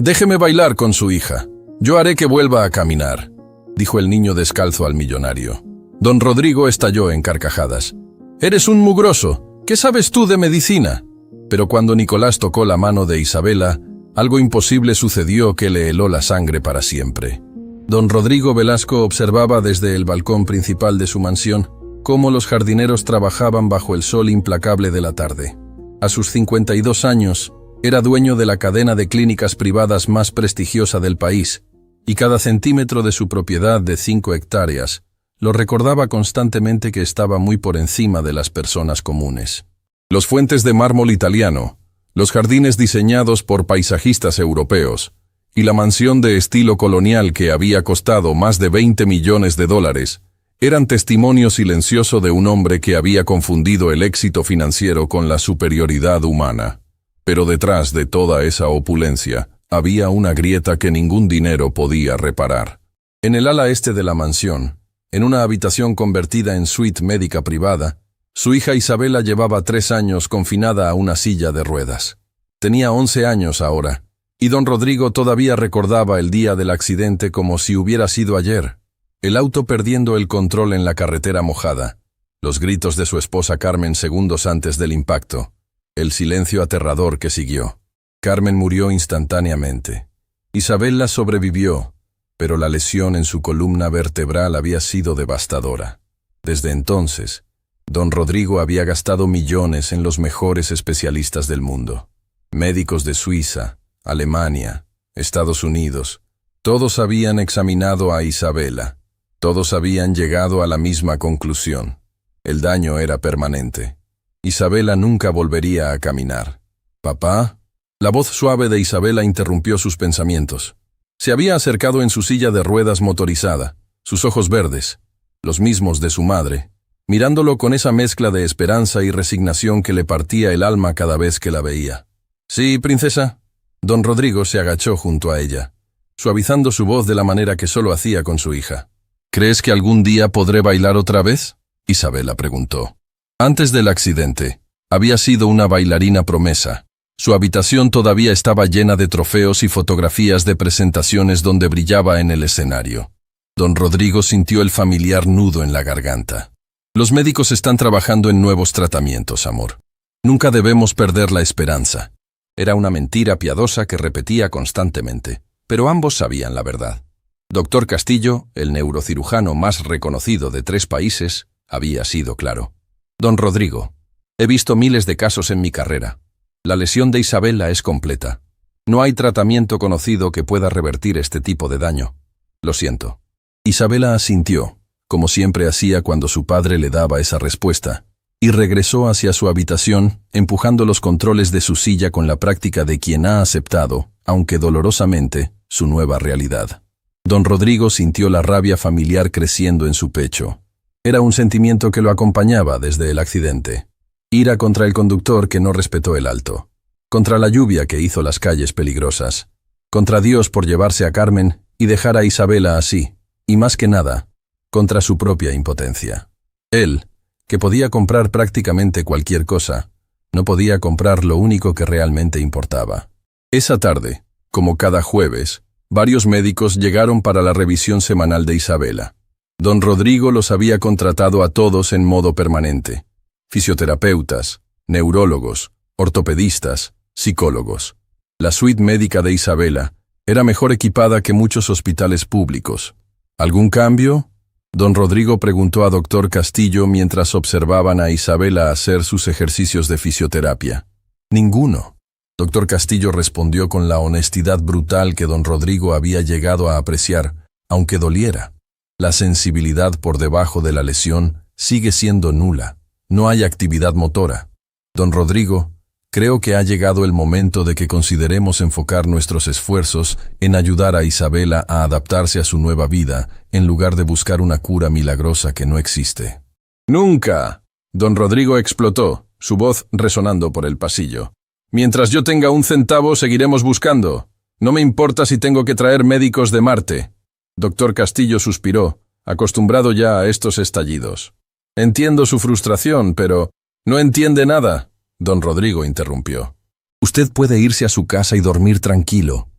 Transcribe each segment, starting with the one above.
Déjeme bailar con su hija. Yo haré que vuelva a caminar, dijo el niño descalzo al millonario. Don Rodrigo estalló en carcajadas. Eres un mugroso. ¿Qué sabes tú de medicina? Pero cuando Nicolás tocó la mano de Isabela, algo imposible sucedió que le heló la sangre para siempre. Don Rodrigo Velasco observaba desde el balcón principal de su mansión cómo los jardineros trabajaban bajo el sol implacable de la tarde. A sus 52 años, era dueño de la cadena de clínicas privadas más prestigiosa del país, y cada centímetro de su propiedad de 5 hectáreas lo recordaba constantemente que estaba muy por encima de las personas comunes. Los fuentes de mármol italiano, los jardines diseñados por paisajistas europeos, y la mansión de estilo colonial que había costado más de 20 millones de dólares, eran testimonio silencioso de un hombre que había confundido el éxito financiero con la superioridad humana. Pero detrás de toda esa opulencia, había una grieta que ningún dinero podía reparar. En el ala este de la mansión, en una habitación convertida en suite médica privada, su hija Isabela llevaba 3 años confinada a una silla de ruedas. Tenía 11 años ahora, y don Rodrigo todavía recordaba el día del accidente como si hubiera sido ayer. El auto perdiendo el control en la carretera mojada, los gritos de su esposa Carmen segundos antes del impacto, el silencio aterrador que siguió. Carmen murió instantáneamente. Isabela sobrevivió, pero la lesión en su columna vertebral había sido devastadora. Desde entonces, don Rodrigo había gastado millones en los mejores especialistas del mundo. Médicos de Suiza, Alemania, Estados Unidos, todos habían examinado a Isabela. Todos habían llegado a la misma conclusión. El daño era permanente. Isabela nunca volvería a caminar. «¿Papá?» La voz suave de Isabela interrumpió sus pensamientos. Se había acercado en su silla de ruedas motorizada, sus ojos verdes, los mismos de su madre, mirándolo con esa mezcla de esperanza y resignación que le partía el alma cada vez que la veía. «Sí, princesa». Don Rodrigo se agachó junto a ella, suavizando su voz de la manera que solo hacía con su hija. «¿Crees que algún día podré bailar otra vez?», Isabela preguntó. Antes del accidente, había sido una bailarina promesa. Su habitación todavía estaba llena de trofeos y fotografías de presentaciones donde brillaba en el escenario. Don Rodrigo sintió el familiar nudo en la garganta. «Los médicos están trabajando en nuevos tratamientos, amor. Nunca debemos perder la esperanza». Era una mentira piadosa que repetía constantemente, pero ambos sabían la verdad. Doctor Castillo, el neurocirujano más reconocido de 3 países, había sido claro. «Don Rodrigo, he visto miles de casos en mi carrera. La lesión de Isabela es completa. No hay tratamiento conocido que pueda revertir este tipo de daño. Lo siento». Isabela asintió, como siempre hacía cuando su padre le daba esa respuesta, y regresó hacia su habitación, empujando los controles de su silla con la práctica de quien ha aceptado, aunque dolorosamente, su nueva realidad. Don Rodrigo sintió la rabia familiar creciendo en su pecho. Era un sentimiento que lo acompañaba desde el accidente. Ira contra el conductor que no respetó el alto. Contra la lluvia que hizo las calles peligrosas. Contra Dios por llevarse a Carmen y dejar a Isabela así. Y más que nada, contra su propia impotencia. Él, que podía comprar prácticamente cualquier cosa, no podía comprar lo único que realmente importaba. Esa tarde, como cada jueves, varios médicos llegaron para la revisión semanal de Isabela. Don Rodrigo los había contratado a todos en modo permanente. Fisioterapeutas, neurólogos, ortopedistas, psicólogos. La suite médica de Isabela era mejor equipada que muchos hospitales públicos. ¿Algún cambio?, don Rodrigo preguntó a doctor Castillo mientras observaban a Isabela hacer sus ejercicios de fisioterapia. «Ninguno». Doctor Castillo respondió con la honestidad brutal que don Rodrigo había llegado a apreciar, aunque doliera. La sensibilidad por debajo de la lesión sigue siendo nula. No hay actividad motora. Don Rodrigo, creo que ha llegado el momento de que consideremos enfocar nuestros esfuerzos en ayudar a Isabela a adaptarse a su nueva vida, en lugar de buscar una cura milagrosa que no existe. «¡Nunca!», don Rodrigo explotó, su voz resonando por el pasillo. «Mientras yo tenga 1 centavo, seguiremos buscando. No me importa si tengo que traer médicos de Marte». Doctor Castillo suspiró, acostumbrado ya a estos estallidos. «Entiendo su frustración, pero no entiende nada», don Rodrigo interrumpió. «Usted puede irse a su casa y dormir tranquilo.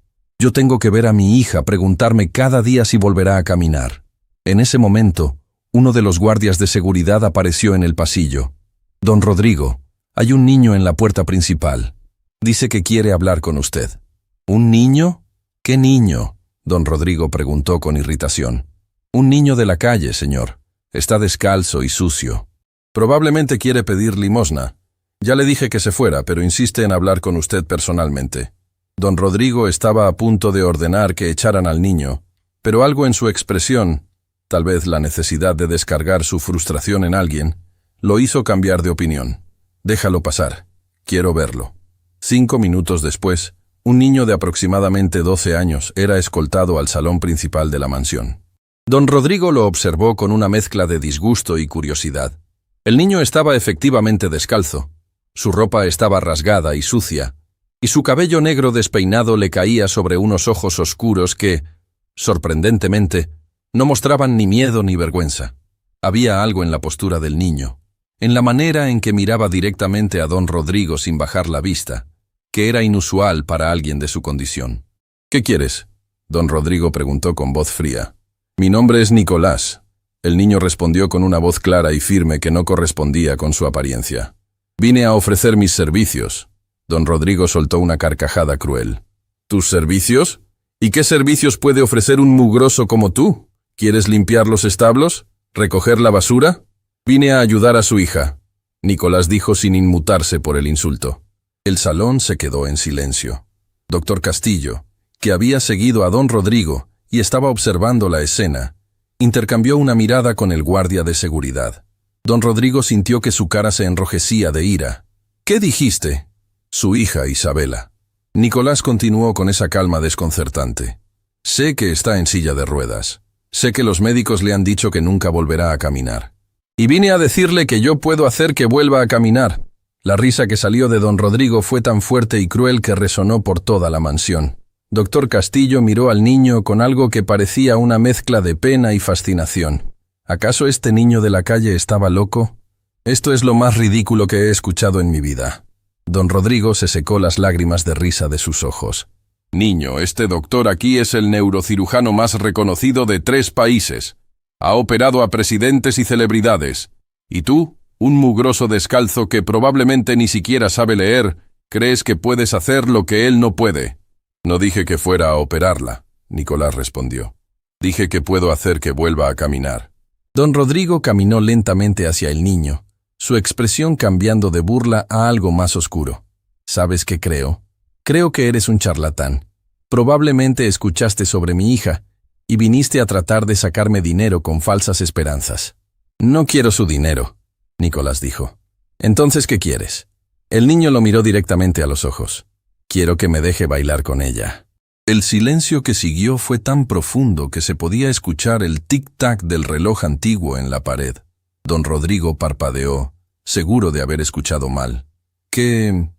Yo tengo que ver a mi hija, preguntarme cada día si volverá a caminar. En ese momento, uno de los guardias de seguridad apareció en el pasillo. Don Rodrigo, hay un niño en la puerta principal. Dice que quiere hablar con usted. ¿Un niño? ¿Qué niño? Don Rodrigo preguntó con irritación. Un niño de la calle, señor. Está descalzo y sucio. Probablemente quiere pedir limosna. Ya le dije que se fuera, pero insiste en hablar con usted personalmente. Don Rodrigo estaba a punto de ordenar que echaran al niño, pero algo en su expresión, tal vez la necesidad de descargar su frustración en alguien, lo hizo cambiar de opinión. Déjalo pasar. Quiero verlo. 5 minutos después, un niño de aproximadamente 12 años era escoltado al salón principal de la mansión. Don Rodrigo lo observó con una mezcla de disgusto y curiosidad. El niño estaba efectivamente descalzo. Su ropa estaba rasgada y sucia, y su cabello negro despeinado le caía sobre unos ojos oscuros que, sorprendentemente, no mostraban ni miedo ni vergüenza. Había algo en la postura del niño, en la manera en que miraba directamente a don Rodrigo sin bajar la vista, que era inusual para alguien de su condición. «¿Qué quieres?», don Rodrigo preguntó con voz fría. «Mi nombre es Nicolás», el niño respondió con una voz clara y firme que no correspondía con su apariencia. «Vine a ofrecer mis servicios». Don Rodrigo soltó una carcajada cruel. «¿Tus servicios? ¿Y qué servicios puede ofrecer un mugroso como tú? ¿Quieres limpiar los establos? ¿Recoger la basura?» «Vine a ayudar a su hija», Nicolás dijo sin inmutarse por el insulto. El salón se quedó en silencio. Doctor Castillo, que había seguido a don Rodrigo y estaba observando la escena, intercambió una mirada con el guardia de seguridad. Don Rodrigo sintió que su cara se enrojecía de ira. «¿Qué dijiste?» «Su hija, Isabela». Nicolás continuó con esa calma desconcertante. «Sé que está en silla de ruedas. Sé que los médicos le han dicho que nunca volverá a caminar. Y vine a decirle que yo puedo hacer que vuelva a caminar». La risa que salió de don Rodrigo fue tan fuerte y cruel que resonó por toda la mansión. Doctor Castillo miró al niño con algo que parecía una mezcla de pena y fascinación. ¿Acaso este niño de la calle estaba loco? Esto es lo más ridículo que he escuchado en mi vida. Don Rodrigo se secó las lágrimas de risa de sus ojos. «Niño, este doctor aquí es el neurocirujano más reconocido de 3 países. Ha operado a presidentes y celebridades. ¿Y tú, un mugroso descalzo que probablemente ni siquiera sabe leer, crees que puedes hacer lo que él no puede?» «No dije que fuera a operarla», Nicolás respondió. «Dije que puedo hacer que vuelva a caminar». Don Rodrigo caminó lentamente hacia el niño, su expresión cambiando de burla a algo más oscuro. «¿Sabes qué creo? Creo que eres un charlatán. Probablemente escuchaste sobre mi hija y viniste a tratar de sacarme dinero con falsas esperanzas». «No quiero su dinero», Nicolás dijo. «Entonces, ¿qué quieres?» El niño lo miró directamente a los ojos. «Quiero que me deje bailar con ella». El silencio que siguió fue tan profundo que se podía escuchar el tic-tac del reloj antiguo en la pared. Don Rodrigo parpadeó, seguro de haber escuchado mal. ¿Qué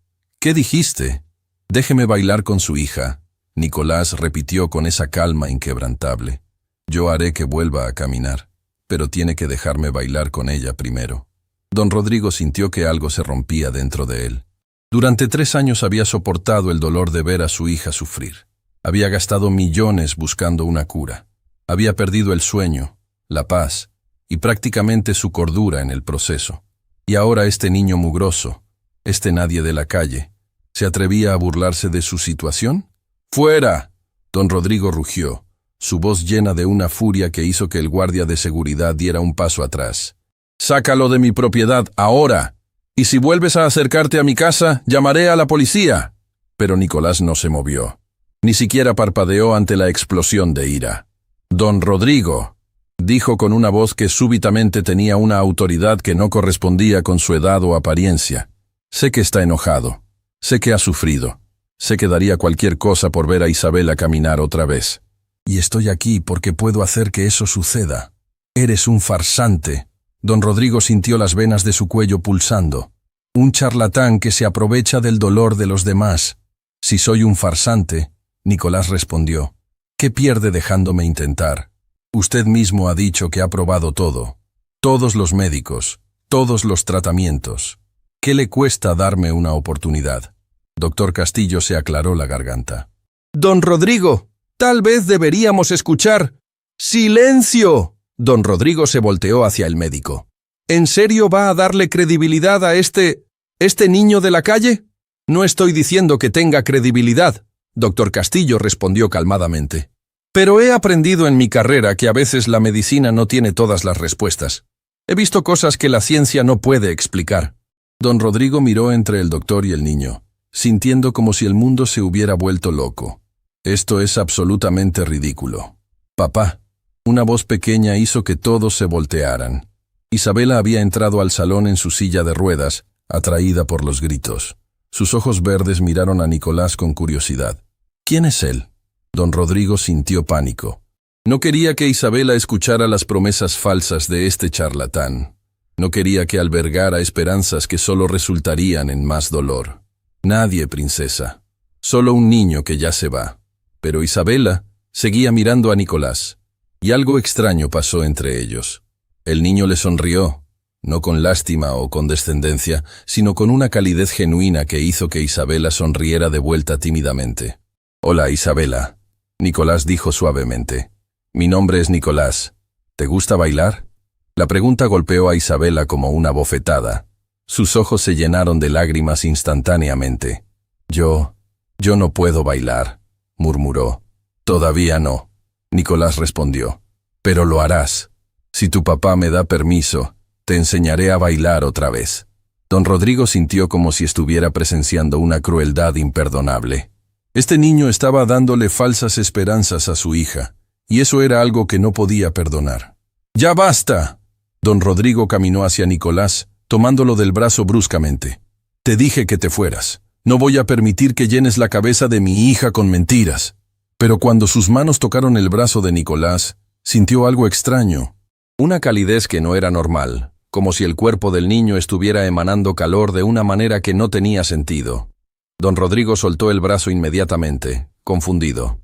dijiste?» «Déjeme bailar con su hija», Nicolás repitió con esa calma inquebrantable. «Yo haré que vuelva a caminar, pero tiene que dejarme bailar con ella primero». Don Rodrigo sintió que algo se rompía dentro de él. Durante 3 años había soportado el dolor de ver a su hija sufrir. Había gastado millones buscando una cura. Había perdido el sueño, la paz y prácticamente su cordura en el proceso. Y ahora este niño mugroso, este nadie de la calle, ¿se atrevía a burlarse de su situación? «¡Fuera!», don Rodrigo rugió, su voz llena de una furia que hizo que el guardia de seguridad diera un paso atrás. «Sácalo de mi propiedad ahora, y si vuelves a acercarte a mi casa, llamaré a la policía». Pero Nicolás no se movió. Ni siquiera parpadeó ante la explosión de ira. «Don Rodrigo», dijo con una voz que súbitamente tenía una autoridad que no correspondía con su edad o apariencia. «Sé que está enojado. Sé que ha sufrido. Sé que daría cualquier cosa por ver a Isabela caminar otra vez. Y estoy aquí porque puedo hacer que eso suceda. Eres un farsante». Don Rodrigo sintió las venas de su cuello pulsando. «Un charlatán que se aprovecha del dolor de los demás». «Si soy un farsante», Nicolás respondió, «¿qué pierde dejándome intentar? Usted mismo ha dicho que ha probado todo. Todos los médicos, todos los tratamientos. ¿Qué le cuesta darme una oportunidad?» Doctor Castillo se aclaró la garganta. Don Rodrigo, tal vez deberíamos escuchar. ¡Silencio! Don Rodrigo se volteó hacia el médico. ¿En serio va a darle credibilidad a este niño de la calle? No estoy diciendo que tenga credibilidad, doctor Castillo respondió calmadamente. Pero he aprendido en mi carrera que a veces la medicina no tiene todas las respuestas. He visto cosas que la ciencia no puede explicar. Don Rodrigo miró entre el doctor y el niño, sintiendo como si el mundo se hubiera vuelto loco. Esto es absolutamente ridículo. Papá. Una voz pequeña hizo que todos se voltearan. Isabela había entrado al salón en su silla de ruedas, atraída por los gritos. Sus ojos verdes miraron a Nicolás con curiosidad. ¿Quién es él? Don Rodrigo sintió pánico. No quería que Isabela escuchara las promesas falsas de este charlatán. No quería que albergara esperanzas que solo resultarían en más dolor. Nadie, princesa. Solo un niño que ya se va. Pero Isabela seguía mirando a Nicolás. Y algo extraño pasó entre ellos. El niño le sonrió, no con lástima o condescendencia, sino con una calidez genuina que hizo que Isabela sonriera de vuelta tímidamente. «Hola, Isabela», Nicolás dijo suavemente. «Mi nombre es Nicolás. ¿Te gusta bailar?» La pregunta golpeó a Isabela como una bofetada. Sus ojos se llenaron de lágrimas instantáneamente. Yo no puedo bailar», murmuró. «Todavía no», Nicolás respondió. «Pero lo harás. Si tu papá me da permiso, te enseñaré a bailar otra vez». Don Rodrigo sintió como si estuviera presenciando una crueldad imperdonable. Este niño estaba dándole falsas esperanzas a su hija, y eso era algo que no podía perdonar. «¡Ya basta!» Don Rodrigo caminó hacia Nicolás, tomándolo del brazo bruscamente. «Te dije que te fueras. No voy a permitir que llenes la cabeza de mi hija con mentiras». Pero cuando sus manos tocaron el brazo de Nicolás, sintió algo extraño. Una calidez que no era normal, como si el cuerpo del niño estuviera emanando calor de una manera que no tenía sentido. Don Rodrigo soltó el brazo inmediatamente, confundido.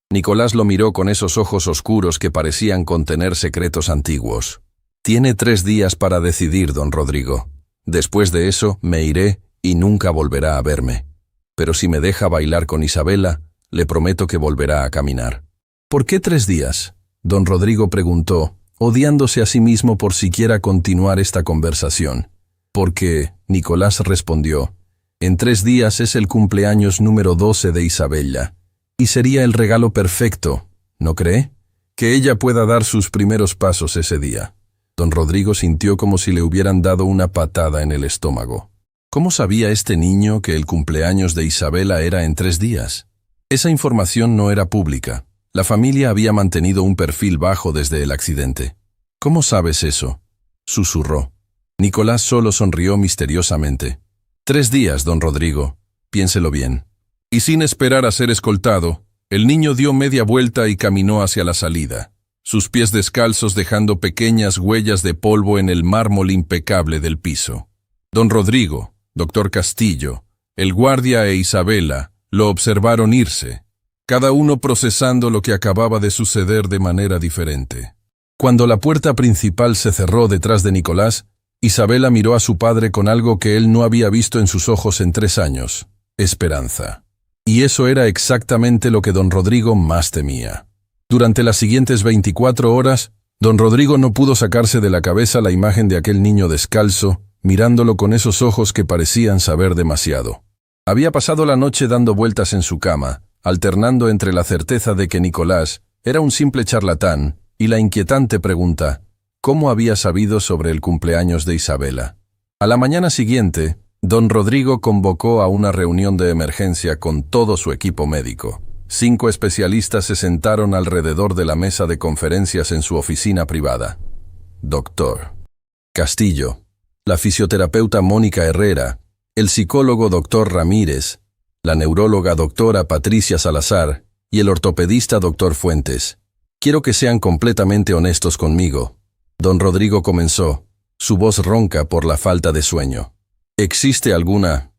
Nicolás lo miró con esos ojos oscuros que parecían contener secretos antiguos. «Tiene 3 días para decidir, don Rodrigo. Después de eso me iré y nunca volverá a verme. Pero si me deja bailar con Isabela, le prometo que volverá a caminar». «¿Por qué 3 días?» Don Rodrigo preguntó, odiándose a sí mismo por siquiera continuar esta conversación. «Porque», Nicolás respondió, «en 3 días es el cumpleaños número 12 de Isabella, y sería el regalo perfecto, ¿no cree? Que ella pueda dar sus primeros pasos ese día». Don Rodrigo sintió como si le hubieran dado una patada en el estómago. ¿Cómo sabía este niño que el cumpleaños de Isabela era en 3 días? Esa información no era pública. La familia había mantenido un perfil bajo desde el accidente. «¿Cómo sabes eso?», susurró. Nicolás solo sonrió misteriosamente. 3 días, don Rodrigo. Piénselo bien. Y sin esperar a ser escoltado, el niño dio media vuelta y caminó hacia la salida, sus pies descalzos dejando pequeñas huellas de polvo en el mármol impecable del piso. Don Rodrigo, doctor Castillo, el guardia e Isabela lo observaron irse, cada uno procesando lo que acababa de suceder de manera diferente. Cuando la puerta principal se cerró detrás de Nicolás, Isabela miró a su padre con algo que él no había visto en sus ojos en 3 años: esperanza. Y eso era exactamente lo que don Rodrigo más temía. Durante las siguientes 24 horas, don Rodrigo no pudo sacarse de la cabeza la imagen de aquel niño descalzo, mirándolo con esos ojos que parecían saber demasiado. Había pasado la noche dando vueltas en su cama, alternando entre la certeza de que Nicolás era un simple charlatán y la inquietante pregunta: ¿cómo había sabido sobre el cumpleaños de Isabela? A la mañana siguiente, don Rodrigo convocó a una reunión de emergencia con todo su equipo médico. 5 especialistas se sentaron alrededor de la mesa de conferencias en su oficina privada. Doctor Castillo, la fisioterapeuta Mónica Herrera, el psicólogo doctor Ramírez, la neuróloga doctora Patricia Salazar y el ortopedista doctor Fuentes. Quiero que sean completamente honestos conmigo. Don Rodrigo comenzó, su voz ronca por la falta de sueño. ¿Existe alguna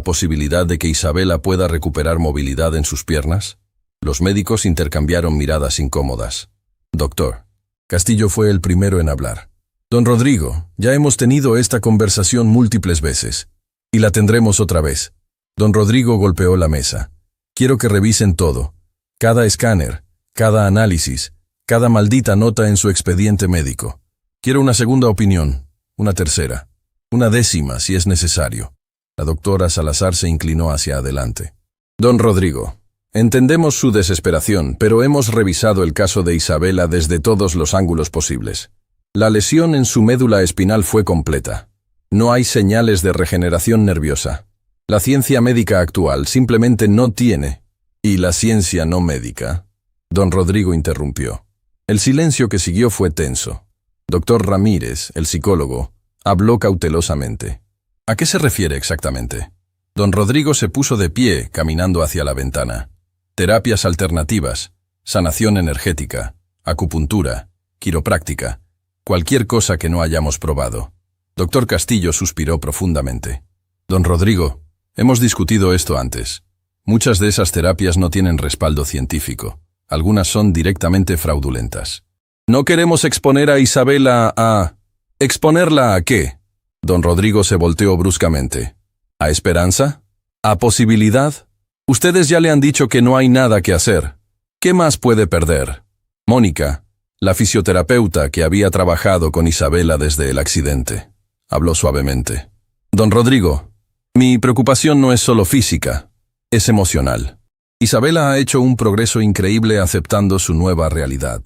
posibilidad de que Isabela pueda recuperar movilidad en sus piernas? Los médicos intercambiaron miradas incómodas. Doctor Castillo fue el primero en hablar. Don Rodrigo, ya hemos tenido esta conversación múltiples veces, y la tendremos otra vez. Don Rodrigo golpeó la mesa. Quiero que revisen todo. Cada escáner, cada análisis, cada maldita nota en su expediente médico. Quiero una segunda opinión, una tercera, una décima si es necesario. La doctora Salazar se inclinó hacia adelante. Don Rodrigo, entendemos su desesperación, pero hemos revisado el caso de Isabela desde todos los ángulos posibles. La lesión en su médula espinal fue completa. No hay señales de regeneración nerviosa. La ciencia médica actual simplemente no tiene. ¿Y la ciencia no médica? Don Rodrigo interrumpió. El silencio que siguió fue tenso. Doctor Ramírez, el psicólogo, habló cautelosamente. ¿A qué se refiere exactamente? Don Rodrigo se puso de pie, caminando hacia la ventana. Terapias alternativas, sanación energética, acupuntura, quiropráctica, cualquier cosa que no hayamos probado. Doctor Castillo suspiró profundamente. Don Rodrigo, hemos discutido esto antes. Muchas de esas terapias no tienen respaldo científico. Algunas son directamente fraudulentas. No queremos exponer a Isabela a... ¿Exponerla a qué? Don Rodrigo se volteó bruscamente. ¿A esperanza? ¿A posibilidad? Ustedes ya le han dicho que no hay nada que hacer. ¿Qué más puede perder? Mónica, la fisioterapeuta que había trabajado con Isabela desde el accidente, habló suavemente. Don Rodrigo, mi preocupación no es solo física, es emocional. Isabela ha hecho un progreso increíble aceptando su nueva realidad.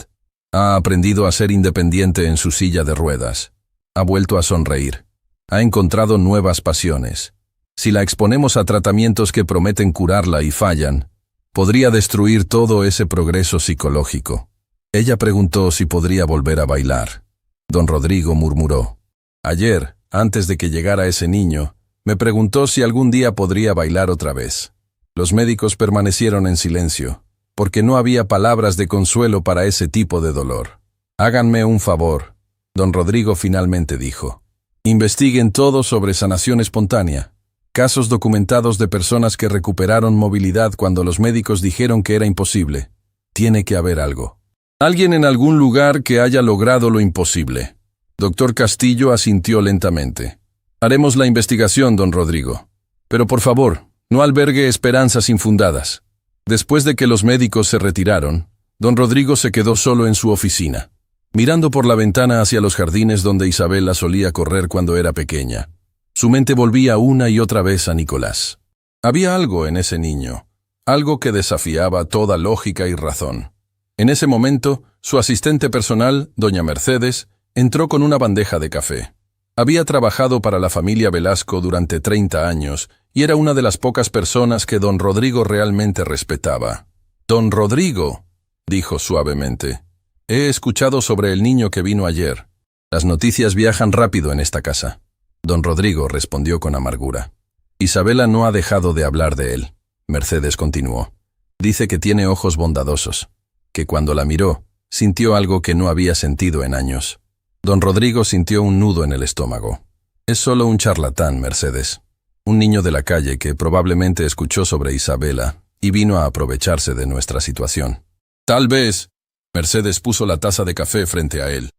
Ha aprendido a ser independiente en su silla de ruedas. Ha vuelto a sonreír. Ha encontrado nuevas pasiones. Si la exponemos a tratamientos que prometen curarla y fallan, podría destruir todo ese progreso psicológico. Ella preguntó si podría volver a bailar. Don Rodrigo murmuró. Ayer, antes de que llegara ese niño, me preguntó si algún día podría bailar otra vez. Los médicos permanecieron en silencio, porque no había palabras de consuelo para ese tipo de dolor. Háganme un favor, don Rodrigo finalmente dijo. Investiguen todo sobre sanación espontánea. Casos documentados de personas que recuperaron movilidad cuando los médicos dijeron que era imposible. Tiene que haber algo. Alguien en algún lugar que haya logrado lo imposible. Doctor Castillo asintió lentamente. Haremos la investigación, don Rodrigo. Pero por favor, no albergue esperanzas infundadas. Después de que los médicos se retiraron, don Rodrigo se quedó solo en su oficina, mirando por la ventana hacia los jardines donde Isabela solía correr cuando era pequeña. Su mente volvía una y otra vez a Nicolás. Había algo en ese niño, algo que desafiaba toda lógica y razón. En ese momento, su asistente personal, doña Mercedes, entró con una bandeja de café. Había trabajado para la familia Velasco durante 30 años y era una de las pocas personas que don Rodrigo realmente respetaba. «Don Rodrigo», dijo suavemente, «he escuchado sobre el niño que vino ayer. Las noticias viajan rápido en esta casa». Don Rodrigo respondió con amargura. «Isabela no ha dejado de hablar de él», Mercedes continuó. «Dice que tiene ojos bondadosos, que cuando la miró, sintió algo que no había sentido en años». Don Rodrigo sintió un nudo en el estómago. «Es solo un charlatán, Mercedes. Un niño de la calle que probablemente escuchó sobre Isabela y vino a aprovecharse de nuestra situación». «Tal vez», Mercedes puso la taza de café frente a él.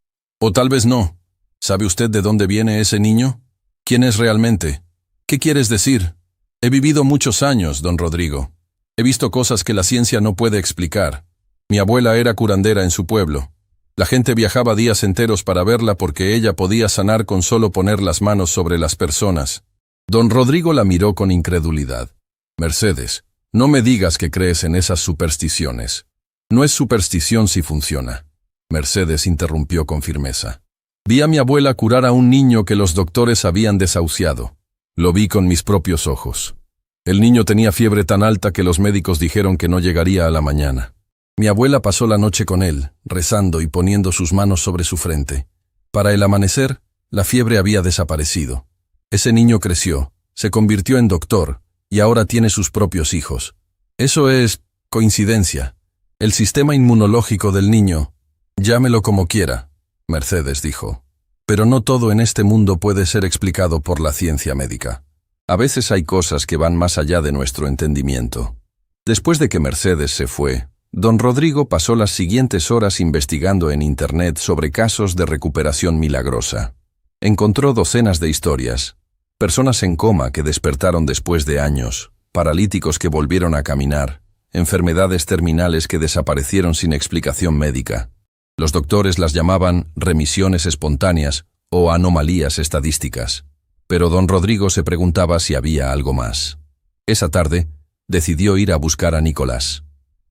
«O tal vez no. ¿Sabe usted de dónde viene ese niño? ¿Quién es realmente? ¿Qué quieres decir? He vivido muchos años, don Rodrigo. He visto cosas que la ciencia no puede explicar. Mi abuela era curandera en su pueblo. La gente viajaba días enteros para verla porque ella podía sanar con solo poner las manos sobre las personas». Don Rodrigo la miró con incredulidad. «Mercedes, no me digas que crees en esas supersticiones. No es superstición si funciona». Mercedes interrumpió con firmeza. «Vi a mi abuela curar a un niño que los doctores habían desahuciado. Lo vi con mis propios ojos. El niño tenía fiebre tan alta que los médicos dijeron que no llegaría a la mañana. Mi abuela pasó la noche con él, rezando y poniendo sus manos sobre su frente. Para el amanecer, la fiebre había desaparecido. Ese niño creció, se convirtió en doctor, y ahora tiene sus propios hijos. Eso es coincidencia. El sistema inmunológico del niño, llámelo como quiera», Mercedes dijo. «Pero no todo en este mundo puede ser explicado por la ciencia médica. A veces hay cosas que van más allá de nuestro entendimiento». Después de que Mercedes se fue, don Rodrigo pasó las siguientes horas investigando en Internet sobre casos de recuperación milagrosa. Encontró docenas de historias, personas en coma que despertaron después de años, paralíticos que volvieron a caminar, enfermedades terminales que desaparecieron sin explicación médica. Los doctores las llamaban remisiones espontáneas o anomalías estadísticas. Pero don Rodrigo se preguntaba si había algo más. Esa tarde, decidió ir a buscar a Nicolás.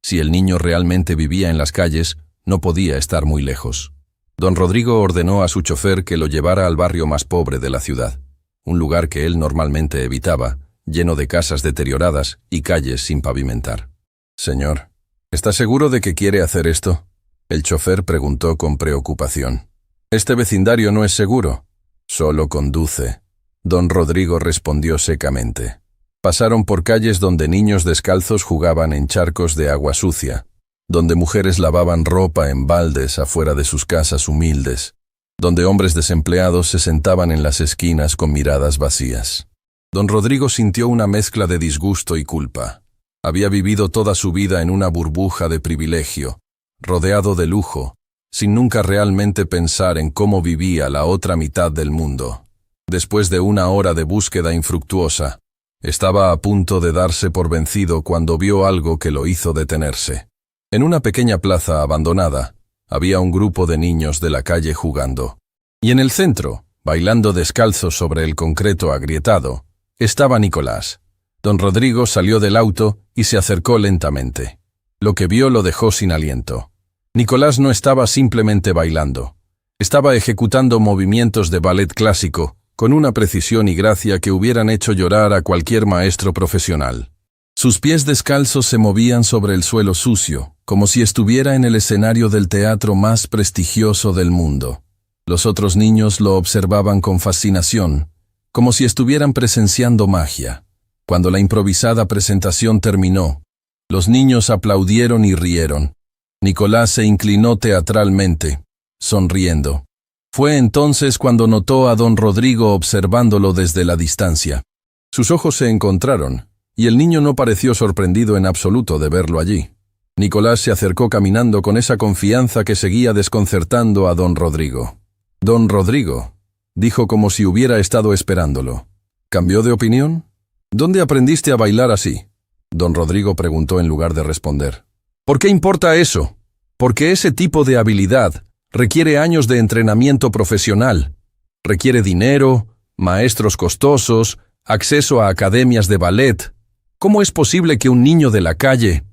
Si el niño realmente vivía en las calles, no podía estar muy lejos. Don Rodrigo ordenó a su chofer que lo llevara al barrio más pobre de la ciudad, un lugar que él normalmente evitaba, lleno de casas deterioradas y calles sin pavimentar. «Señor, ¿está seguro de que quiere hacer esto?», el chofer preguntó con preocupación. «Este vecindario no es seguro. Solo conduce», don Rodrigo respondió secamente. Pasaron por calles donde niños descalzos jugaban en charcos de agua sucia, donde mujeres lavaban ropa en baldes afuera de sus casas humildes, donde hombres desempleados se sentaban en las esquinas con miradas vacías. Don Rodrigo sintió una mezcla de disgusto y culpa. Había vivido toda su vida en una burbuja de privilegio, rodeado de lujo, sin nunca realmente pensar en cómo vivía la otra mitad del mundo. Después de una hora de búsqueda infructuosa, estaba a punto de darse por vencido cuando vio algo que lo hizo detenerse. En una pequeña plaza abandonada, había un grupo de niños de la calle jugando. Y en el centro, bailando descalzos sobre el concreto agrietado, estaba Nicolás. Don Rodrigo salió del auto y se acercó lentamente. Lo que vio lo dejó sin aliento. Nicolás no estaba simplemente bailando. Estaba ejecutando movimientos de ballet clásico, con una precisión y gracia que hubieran hecho llorar a cualquier maestro profesional. Sus pies descalzos se movían sobre el suelo sucio, como si estuviera en el escenario del teatro más prestigioso del mundo. Los otros niños lo observaban con fascinación, como si estuvieran presenciando magia. Cuando la improvisada presentación terminó, los niños aplaudieron y rieron. Nicolás se inclinó teatralmente, sonriendo. Fue entonces cuando notó a don Rodrigo observándolo desde la distancia. Sus ojos se encontraron, y el niño no pareció sorprendido en absoluto de verlo allí. Nicolás se acercó caminando con esa confianza que seguía desconcertando a don Rodrigo. «Don Rodrigo», dijo como si hubiera estado esperándolo. «¿Cambió de opinión? ¿Dónde aprendiste a bailar así?», don Rodrigo preguntó en lugar de responder. «¿Por qué importa eso? Porque ese tipo de habilidad requiere años de entrenamiento profesional. Requiere dinero, maestros costosos, acceso a academias de ballet. ¿Cómo es posible que un niño de la calle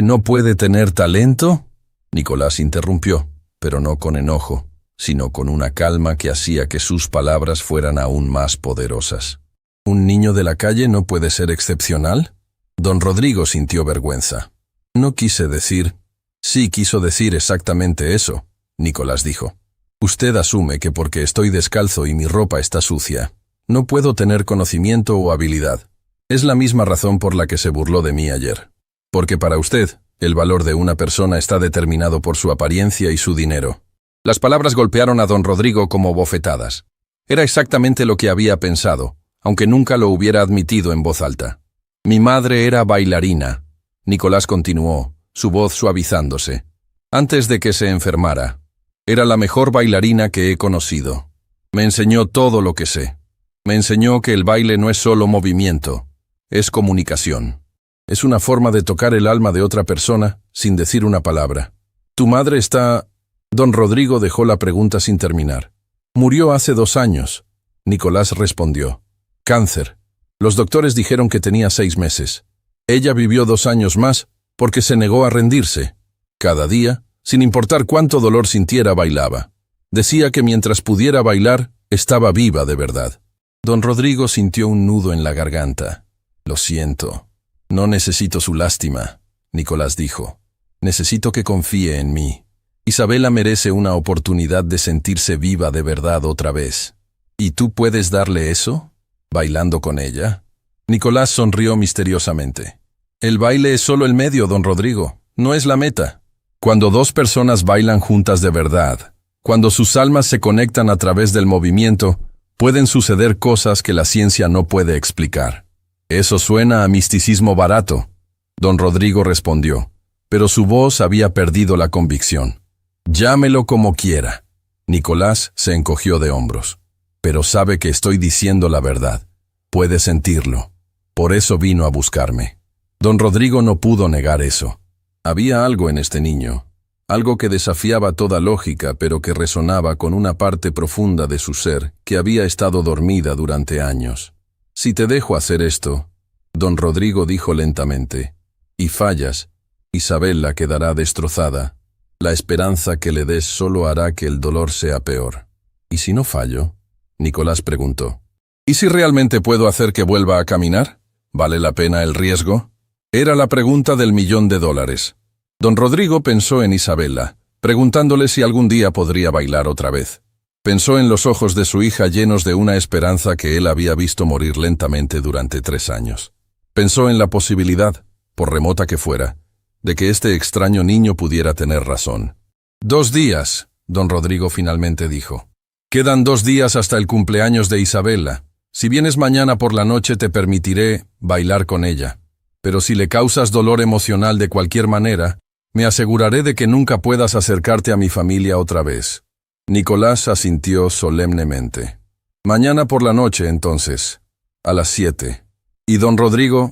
no puede tener talento?», Nicolás interrumpió, pero no con enojo, sino con una calma que hacía que sus palabras fueran aún más poderosas. «¿Un niño de la calle no puede ser excepcional?», don Rodrigo sintió vergüenza. «No quise decir». «Sí quiso decir exactamente eso», Nicolás dijo. «Usted asume que porque estoy descalzo y mi ropa está sucia, no puedo tener conocimiento o habilidad. Es la misma razón por la que se burló de mí ayer. Porque para usted, el valor de una persona está determinado por su apariencia y su dinero». Las palabras golpearon a don Rodrigo como bofetadas. Era exactamente lo que había pensado, aunque nunca lo hubiera admitido en voz alta. «Mi madre era bailarina», Nicolás continuó, su voz suavizándose. «Antes de que se enfermara. Era la mejor bailarina que he conocido. Me enseñó todo lo que sé. Me enseñó que el baile no es solo movimiento, es comunicación. Es una forma de tocar el alma de otra persona sin decir una palabra. ¿Tu madre está...?» Don Rodrigo dejó la pregunta sin terminar. «Murió hace 2 años», Nicolás respondió. «Cáncer. Los doctores dijeron que tenía 6 meses. Ella vivió 2 años más porque se negó a rendirse. Cada día, sin importar cuánto dolor sintiera, bailaba. Decía que mientras pudiera bailar, estaba viva de verdad». Don Rodrigo sintió un nudo en la garganta. «Lo siento. No necesito su lástima», Nicolás dijo. «Necesito que confíe en mí. Isabela merece una oportunidad de sentirse viva de verdad otra vez. ¿Y tú puedes darle eso? ¿Bailando con ella?». Nicolás sonrió misteriosamente. «El baile es solo el medio, don Rodrigo, no es la meta. Cuando 2 personas bailan juntas de verdad, cuando sus almas se conectan a través del movimiento, pueden suceder cosas que la ciencia no puede explicar». «Eso suena a misticismo barato», don Rodrigo respondió, pero su voz había perdido la convicción. «Llámelo como quiera». Nicolás se encogió de hombros. «Pero sabe que estoy diciendo la verdad. Puede sentirlo». Por eso vino a buscarme. Don Rodrigo no pudo negar eso. Había algo en este niño, algo que desafiaba toda lógica, pero que resonaba con una parte profunda de su ser que había estado dormida durante años. Si te dejo hacer esto, don Rodrigo dijo lentamente, y fallas, Isabela quedará destrozada. La esperanza que le des solo hará que el dolor sea peor. ¿Y si no fallo? Nicolás preguntó. ¿Y si realmente puedo hacer que vuelva a caminar? ¿Vale la pena el riesgo? Era la pregunta del $1.000.000. Don Rodrigo pensó en Isabela, preguntándole si algún día podría bailar otra vez. Pensó en los ojos de su hija llenos de una esperanza que él había visto morir lentamente durante 3 años. Pensó en la posibilidad, por remota que fuera, de que este extraño niño pudiera tener razón. 2 días, don Rodrigo finalmente dijo. Quedan 2 días hasta el cumpleaños de Isabela. Si vienes mañana por la noche te permitiré bailar con ella. Pero si le causas dolor emocional de cualquier manera, me aseguraré de que nunca puedas acercarte a mi familia otra vez. Nicolás asintió solemnemente. Mañana por la noche, entonces, a las 7. Y don Rodrigo,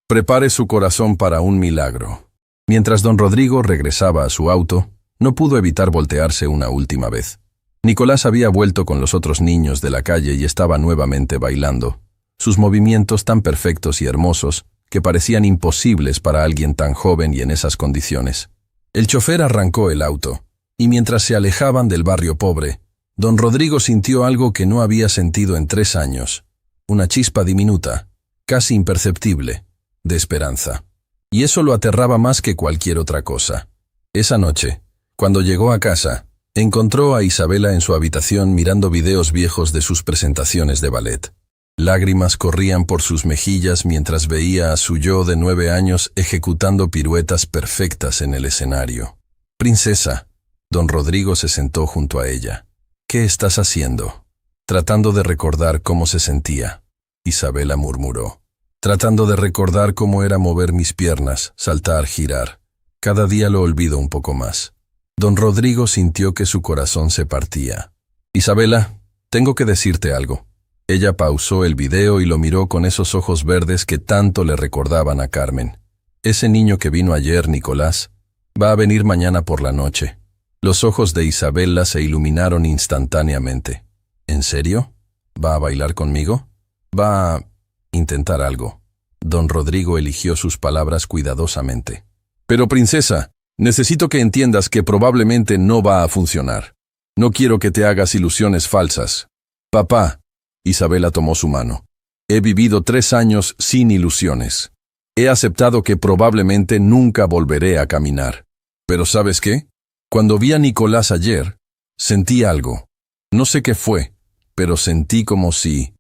prepare su corazón para un milagro. Mientras don Rodrigo regresaba a su auto, no pudo evitar voltearse una última vez. Nicolás había vuelto con los otros niños de la calle y estaba nuevamente bailando. Sus movimientos tan perfectos y hermosos que parecían imposibles para alguien tan joven y en esas condiciones. El chofer arrancó el auto, y mientras se alejaban del barrio pobre, don Rodrigo sintió algo que no había sentido en 3 años, una chispa diminuta, casi imperceptible, de esperanza. Y eso lo aterraba más que cualquier otra cosa. Esa noche, cuando llegó a casa, encontró a Isabela en su habitación mirando videos viejos de sus presentaciones de ballet. Lágrimas corrían por sus mejillas mientras veía a su yo de 9 años ejecutando piruetas perfectas en el escenario. «Princesa», don Rodrigo se sentó junto a ella. «¿Qué estás haciendo?» Tratando de recordar cómo se sentía, Isabela murmuró. Tratando de recordar cómo era mover mis piernas, saltar, girar. Cada día lo olvido un poco más. Don Rodrigo sintió que su corazón se partía. «Isabela, tengo que decirte algo». Ella pausó el video y lo miró con esos ojos verdes que tanto le recordaban a Carmen. «Ese niño que vino ayer, Nicolás, va a venir mañana por la noche». Los ojos de Isabela se iluminaron instantáneamente. «¿En serio? ¿Va a bailar conmigo? ¿Va a intentar algo?» Don Rodrigo eligió sus palabras cuidadosamente. «Pero, princesa, necesito que entiendas que probablemente no va a funcionar. No quiero que te hagas ilusiones falsas. Papá». Isabela tomó su mano. «He vivido 3 años sin ilusiones. He aceptado que probablemente nunca volveré a caminar. Pero ¿sabes qué? Cuando vi a Nicolás ayer, sentí algo. No sé qué fue, pero sentí como si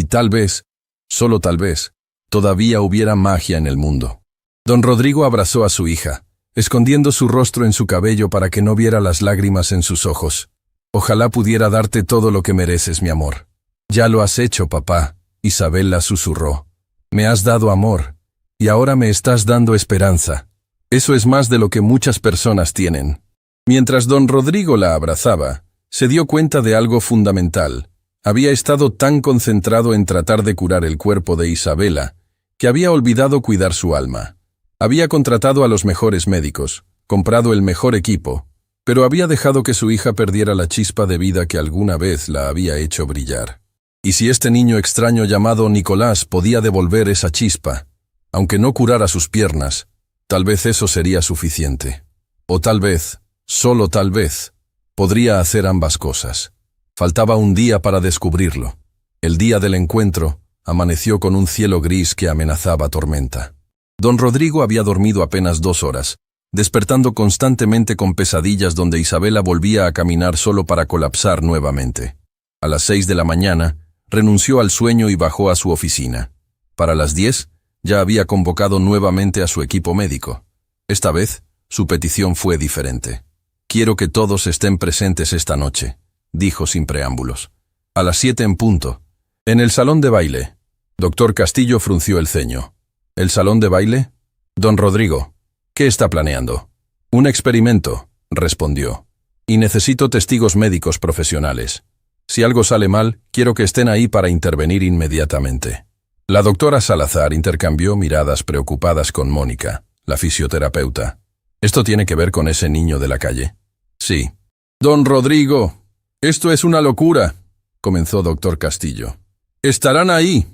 tal vez, solo tal vez, todavía hubiera magia en el mundo». Don Rodrigo abrazó a su hija, escondiendo su rostro en su cabello para que no viera las lágrimas en sus ojos. «Ojalá pudiera darte todo lo que mereces, mi amor». «Ya lo has hecho, papá», Isabela susurró. «Me has dado amor, y ahora me estás dando esperanza. Eso es más de lo que muchas personas tienen». Mientras don Rodrigo la abrazaba, se dio cuenta de algo fundamental. Había estado tan concentrado en tratar de curar el cuerpo de Isabela, que había olvidado cuidar su alma. Había contratado a los mejores médicos, comprado el mejor equipo, pero había dejado que su hija perdiera la chispa de vida que alguna vez la había hecho brillar. Y si este niño extraño llamado Nicolás podía devolver esa chispa, aunque no curara sus piernas, tal vez eso sería suficiente. O tal vez, solo tal vez, podría hacer ambas cosas. Faltaba un día para descubrirlo. El día del encuentro amaneció con un cielo gris que amenazaba tormenta. Don Rodrigo había dormido apenas 2 horas, despertando constantemente con pesadillas donde Isabela volvía a caminar solo para colapsar nuevamente. A las 6 de la mañana, renunció al sueño y bajó a su oficina. Para las 10, ya había convocado nuevamente a su equipo médico. Esta vez, su petición fue diferente. «Quiero que todos estén presentes esta noche», dijo sin preámbulos. «A las 7 en punto. En el salón de baile». Doctor Castillo frunció el ceño. «¿El salón de baile? Don Rodrigo, ¿qué está planeando?» «Un experimento», respondió. «Y necesito testigos médicos profesionales. Si algo sale mal, quiero que estén ahí para intervenir inmediatamente». La doctora Salazar intercambió miradas preocupadas con Mónica, la fisioterapeuta. ¿Esto tiene que ver con ese niño de la calle? Sí. Don Rodrigo, esto es una locura, comenzó doctor Castillo. Estarán ahí.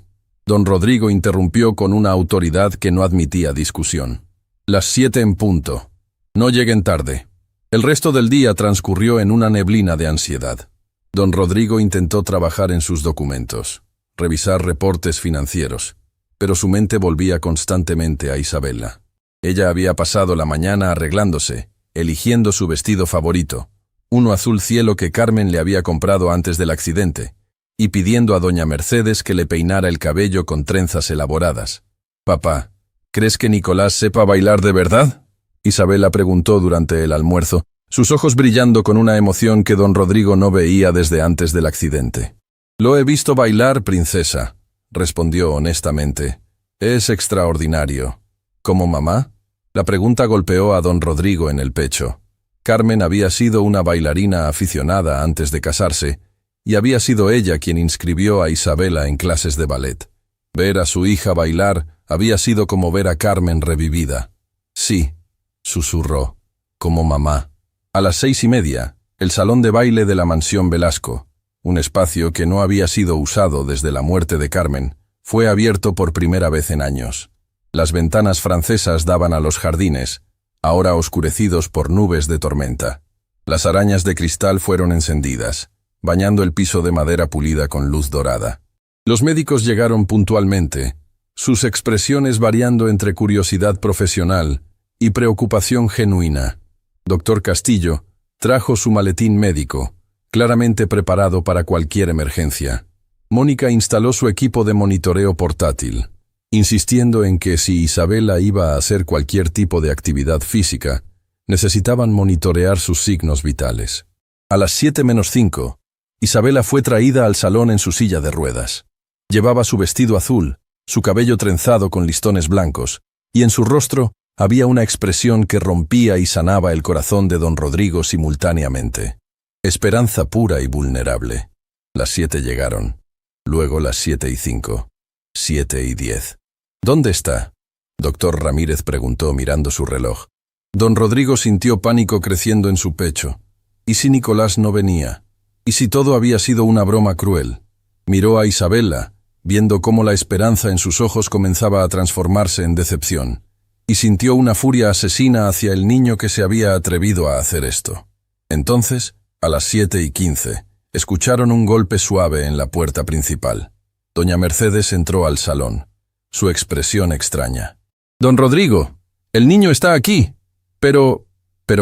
Don Rodrigo interrumpió con una autoridad que no admitía discusión. Las 7 en punto. No lleguen tarde. El resto del día transcurrió en una neblina de ansiedad. Don Rodrigo intentó trabajar en sus documentos, revisar reportes financieros, pero su mente volvía constantemente a Isabela. Ella había pasado la mañana arreglándose, eligiendo su vestido favorito, uno azul cielo que Carmen le había comprado antes del accidente, y pidiendo a doña Mercedes que le peinara el cabello con trenzas elaboradas. «Papá, ¿crees que Nicolás sepa bailar de verdad?», Isabela preguntó durante el almuerzo, sus ojos brillando con una emoción que don Rodrigo no veía desde antes del accidente. «Lo he visto bailar, princesa», respondió honestamente. «Es extraordinario». «¿Como mamá?». La pregunta golpeó a don Rodrigo en el pecho. Carmen había sido una bailarina aficionada antes de casarse, y había sido ella quien inscribió a Isabela en clases de ballet. Ver a su hija bailar había sido como ver a Carmen revivida. «Sí», susurró, «como mamá». A las 6:30, el salón de baile de la mansión Velasco, un espacio que no había sido usado desde la muerte de Carmen, fue abierto por primera vez en años. Las ventanas francesas daban a los jardines, ahora oscurecidos por nubes de tormenta. Las arañas de cristal fueron encendidas, bañando el piso de madera pulida con luz dorada. Los médicos llegaron puntualmente, sus expresiones variando entre curiosidad profesional y preocupación genuina. Doctor Castillo trajo su maletín médico, claramente preparado para cualquier emergencia. Mónica instaló su equipo de monitoreo portátil, insistiendo en que si Isabela iba a hacer cualquier tipo de actividad física, necesitaban monitorear sus signos vitales. A las 7:05, Isabela fue traída al salón en su silla de ruedas. Llevaba su vestido azul, su cabello trenzado con listones blancos, y en su rostro había una expresión que rompía y sanaba el corazón de don Rodrigo simultáneamente. Esperanza pura y vulnerable. Las 7 llegaron. Luego las 7:05. 7:10. «¿Dónde está?», doctor Ramírez preguntó mirando su reloj. Don Rodrigo sintió pánico creciendo en su pecho. ¿Y si Nicolás no venía? ¿Y si todo había sido una broma cruel? Miró a Isabela, viendo cómo la esperanza en sus ojos comenzaba a transformarse en decepción, y sintió una furia asesina hacia el niño que se había atrevido a hacer esto. Entonces, a las 7:15, escucharon un golpe suave en la puerta principal. Doña Mercedes entró al salón, su expresión extraña. «Don Rodrigo, el niño está aquí. ¿Pero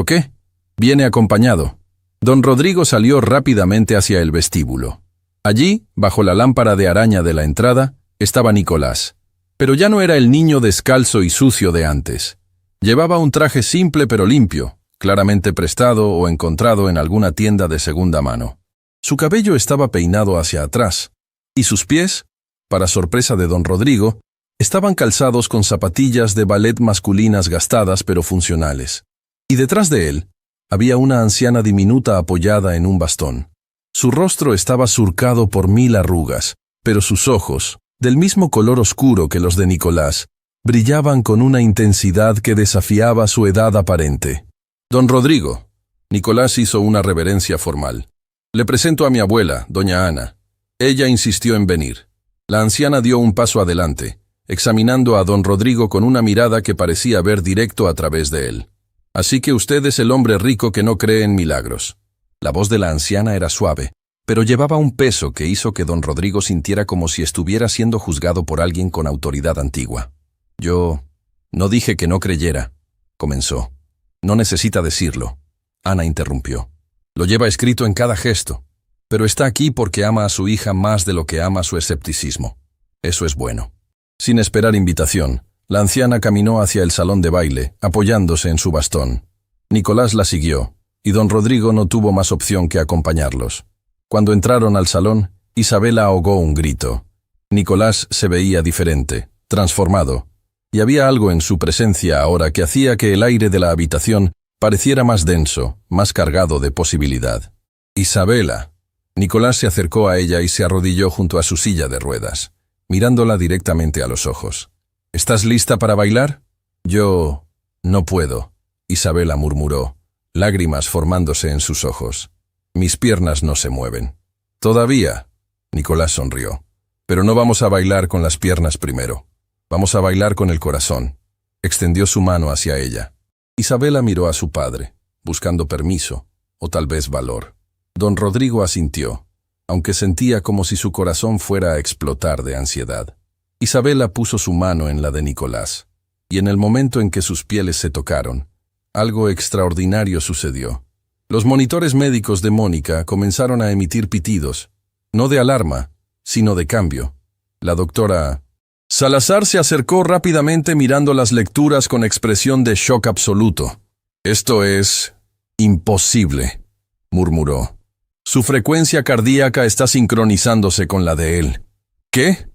qué?». «Viene acompañado». Don Rodrigo salió rápidamente hacia el vestíbulo. Allí, bajo la lámpara de araña de la entrada, estaba Nicolás. Pero ya no era el niño descalzo y sucio de antes. Llevaba un traje simple pero limpio, claramente prestado o encontrado en alguna tienda de segunda mano. Su cabello estaba peinado hacia atrás, y sus pies, para sorpresa de don Rodrigo, estaban calzados con zapatillas de ballet masculinas gastadas pero funcionales. Y detrás de él, había una anciana diminuta apoyada en un bastón. Su rostro estaba surcado por 1000 arrugas, pero sus ojos, del mismo color oscuro que los de Nicolás, brillaban con una intensidad que desafiaba su edad aparente. «Don Rodrigo», Nicolás hizo una reverencia formal. «Le presento a mi abuela, doña Ana». Ella insistió en venir. La anciana dio un paso adelante, examinando a don Rodrigo con una mirada que parecía ver directo a través de él. «Así que usted es el hombre rico que no cree en milagros». La voz de la anciana era suave, pero llevaba un peso que hizo que don Rodrigo sintiera como si estuviera siendo juzgado por alguien con autoridad antigua. «Yo no dije que no creyera», comenzó. «No necesita decirlo», Ana interrumpió. «Lo lleva escrito en cada gesto, pero está aquí porque ama a su hija más de lo que ama su escepticismo. Eso es bueno». Sin esperar invitación, la anciana caminó hacia el salón de baile, apoyándose en su bastón. Nicolás la siguió, y don Rodrigo no tuvo más opción que acompañarlos. Cuando entraron al salón, Isabela ahogó un grito. Nicolás se veía diferente, transformado, y había algo en su presencia ahora que hacía que el aire de la habitación pareciera más denso, más cargado de posibilidad. «Isabela». Nicolás se acercó a ella y se arrodilló junto a su silla de ruedas. mirándola directamente a los ojos. ¿Estás lista para bailar? Yo... no puedo, Isabela murmuró, lágrimas formándose en sus ojos. Mis piernas no se mueven. ¿Todavía? Nicolás sonrió. Pero no vamos a bailar con las piernas primero. Vamos a bailar con el corazón. Extendió su mano hacia ella. Isabela miró a su padre, buscando permiso, o tal vez valor. Don Rodrigo asintió, aunque sentía como si su corazón fuera a explotar de ansiedad. Isabela puso su mano en la de Nicolás, y en el momento en que sus pieles se tocaron, algo extraordinario sucedió. Los monitores médicos de Mónica comenzaron a emitir pitidos, no de alarma, sino de cambio. La doctora Salazar se acercó rápidamente mirando las lecturas con expresión de shock absoluto. «Esto es... imposible», murmuró. «Su frecuencia cardíaca está sincronizándose con la de él». «¿Qué?».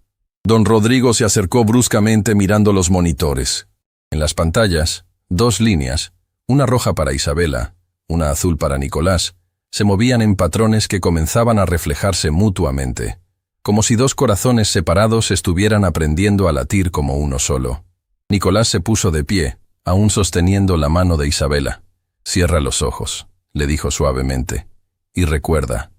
Don Rodrigo se acercó bruscamente mirando los monitores. En las pantallas, 2 líneas, una roja para Isabela, una azul para Nicolás, se movían en patrones que comenzaban a reflejarse mutuamente, como si 2 corazones separados estuvieran aprendiendo a latir como uno solo. Nicolás se puso de pie, aún sosteniendo la mano de Isabela. «Cierra los ojos», le dijo suavemente, «y recuerda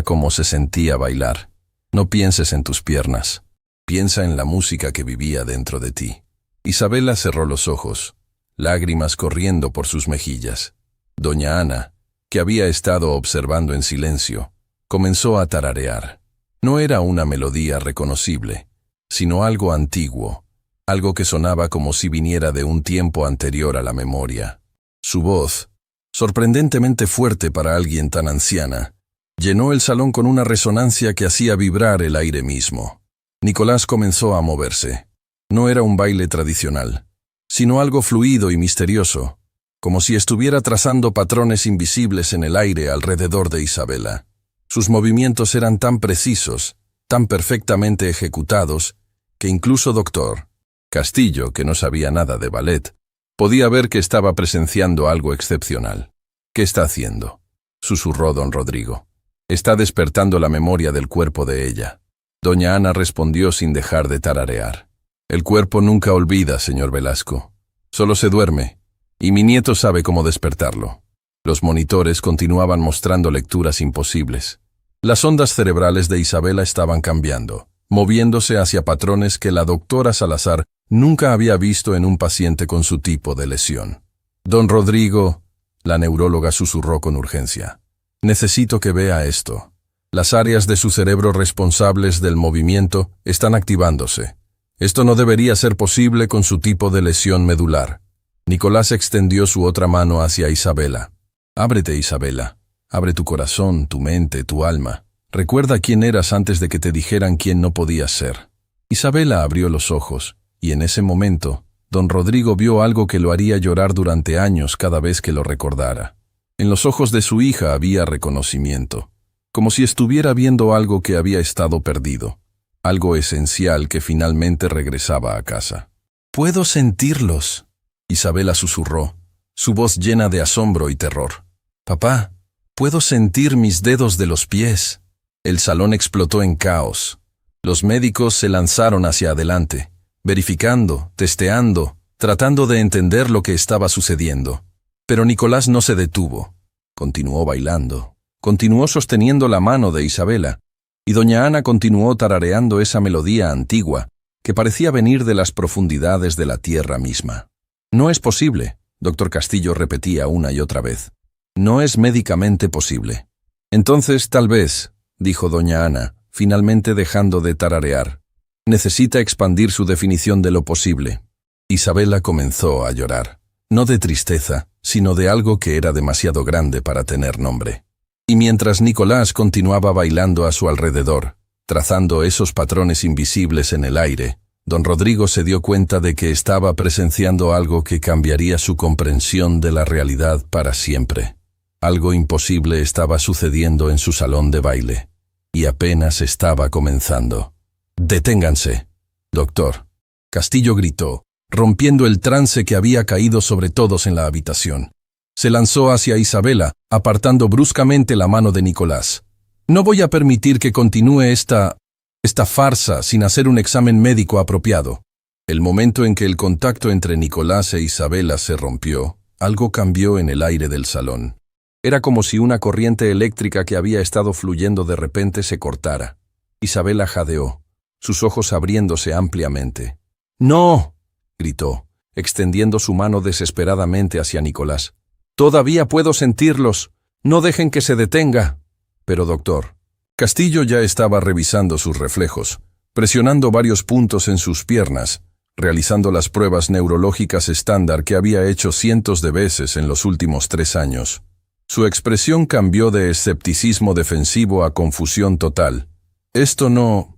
cómo se sentía bailar. No pienses en tus piernas, piensa en la música que vivía dentro de ti». Isabela cerró los ojos, lágrimas corriendo por sus mejillas. Doña Ana, que había estado observando en silencio, comenzó a tararear. No era una melodía reconocible, sino algo antiguo, algo que sonaba como si viniera de un tiempo anterior a la memoria. Su voz, sorprendentemente fuerte para alguien tan anciana, llenó el salón con una resonancia que hacía vibrar el aire mismo. Nicolás comenzó a moverse. No era un baile tradicional, sino algo fluido y misterioso, como si estuviera trazando patrones invisibles en el aire alrededor de Isabela. Sus movimientos eran tan precisos, tan perfectamente ejecutados, que incluso Dr. Castillo, que no sabía nada de ballet, podía ver que estaba presenciando algo excepcional. «¿Qué está haciendo?», susurró don Rodrigo. «Está despertando la memoria del cuerpo de ella». Doña Ana respondió sin dejar de tararear. «El cuerpo nunca olvida, señor Velasco. Solo se duerme, y mi nieto sabe cómo despertarlo». Los monitores continuaban mostrando lecturas imposibles. Las ondas cerebrales de Isabela estaban cambiando, moviéndose hacia patrones que la doctora Salazar nunca había visto en un paciente con su tipo de lesión. «Don Rodrigo», la neuróloga susurró con urgencia, «necesito que vea esto. Las áreas de su cerebro responsables del movimiento están activándose. Esto no debería ser posible con su tipo de lesión medular». Nicolás extendió su otra mano hacia Isabela. «Ábrete, Isabela. Abre tu corazón, tu mente, tu alma. Recuerda quién eras antes de que te dijeran quién no podías ser». Isabela abrió los ojos, y en ese momento, don Rodrigo vio algo que lo haría llorar durante años cada vez que lo recordara. En los ojos de su hija había reconocimiento, como si estuviera viendo algo que había estado perdido, algo esencial que finalmente regresaba a casa. «Puedo sentirlos», Isabela susurró, su voz llena de asombro y terror. «Papá, puedo sentir mis dedos de los pies». El salón explotó en caos. Los médicos se lanzaron hacia adelante, verificando, testeando, tratando de entender lo que estaba sucediendo. Pero Nicolás no se detuvo. Continuó bailando. Continuó sosteniendo la mano de Isabela, y doña Ana continuó tarareando esa melodía antigua que parecía venir de las profundidades de la tierra misma. «No es posible», doctor Castillo repetía una y otra vez. «No es médicamente posible». «Entonces, tal vez», dijo doña Ana, finalmente dejando de tararear, «necesita expandir su definición de lo posible». Isabela comenzó a llorar, no de tristeza, sino de algo que era demasiado grande para tener nombre. Y mientras Nicolás continuaba bailando a su alrededor, trazando esos patrones invisibles en el aire, don Rodrigo se dio cuenta de que estaba presenciando algo que cambiaría su comprensión de la realidad para siempre. Algo imposible estaba sucediendo en su salón de baile, y apenas estaba comenzando. «Deténganse, doctor», Castillo gritó, rompiendo el trance que había caído sobre todos en la habitación. Se lanzó hacia Isabela, apartando bruscamente la mano de Nicolás. «No voy a permitir que continúe esta Esta farsa sin hacer un examen médico apropiado. El momento en que el contacto entre Nicolás e Isabela se rompió, algo cambió en el aire del salón. Era como si una corriente eléctrica que había estado fluyendo de repente se cortara. Isabela jadeó, sus ojos abriéndose ampliamente. ¡No!, gritó, extendiendo su mano desesperadamente hacia Nicolás. «Todavía puedo sentirlos. No dejen que se detenga». «Pero, doctor». Castillo ya estaba revisando sus reflejos, presionando varios puntos en sus piernas, realizando las pruebas neurológicas estándar que había hecho cientos de veces en los últimos 3 años. Su expresión cambió de escepticismo defensivo a confusión total. Esto no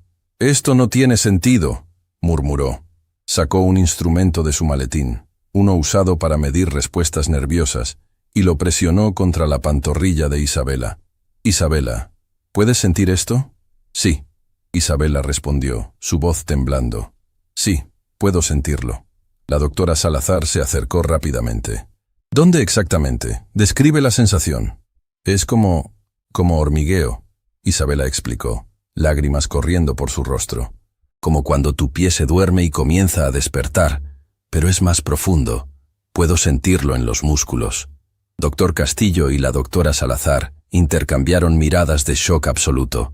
tiene sentido», murmuró. Sacó un instrumento de su maletín, uno usado para medir respuestas nerviosas, y lo presionó contra la pantorrilla de Isabela. «Isabela, ¿puedes sentir esto?» «Sí», Isabela respondió, su voz temblando. «Sí, puedo sentirlo». La doctora Salazar se acercó rápidamente. «¿Dónde exactamente? Describe la sensación». «Es como hormigueo», Isabela explicó, lágrimas corriendo por su rostro. «Como cuando tu pie se duerme y comienza a despertar, pero es más profundo. Puedo sentirlo en los músculos». Doctor Castillo y la doctora Salazar intercambiaron miradas de shock absoluto.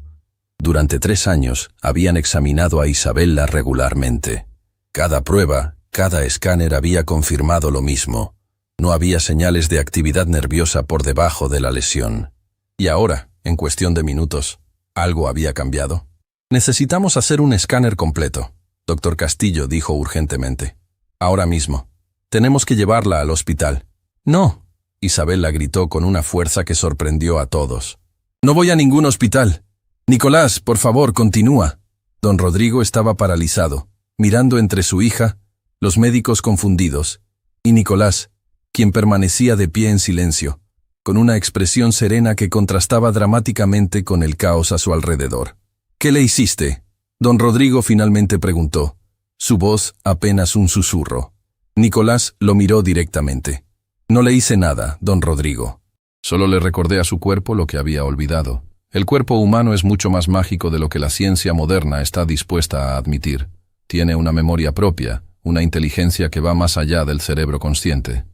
Durante 3 años habían examinado a Isabela regularmente. Cada prueba, cada escáner había confirmado lo mismo. No había señales de actividad nerviosa por debajo de la lesión. Y ahora, en cuestión de minutos, ¿algo había cambiado? «Necesitamos hacer un escáner completo», doctor Castillo dijo urgentemente. «Ahora mismo. Tenemos que llevarla al hospital». «No», Isabela gritó con una fuerza que sorprendió a todos. «No voy a ningún hospital. Nicolás, por favor, continúa». Don Rodrigo estaba paralizado, mirando entre su hija, los médicos confundidos, y Nicolás, quien permanecía de pie en silencio, con una expresión serena que contrastaba dramáticamente con el caos a su alrededor. «¿Qué le hiciste?», don Rodrigo finalmente preguntó, su voz apenas un susurro. Nicolás lo miró directamente. «No le hice nada, don Rodrigo. Solo le recordé a su cuerpo lo que había olvidado. El cuerpo humano es mucho más mágico de lo que la ciencia moderna está dispuesta a admitir. Tiene una memoria propia, una inteligencia que va más allá del cerebro consciente».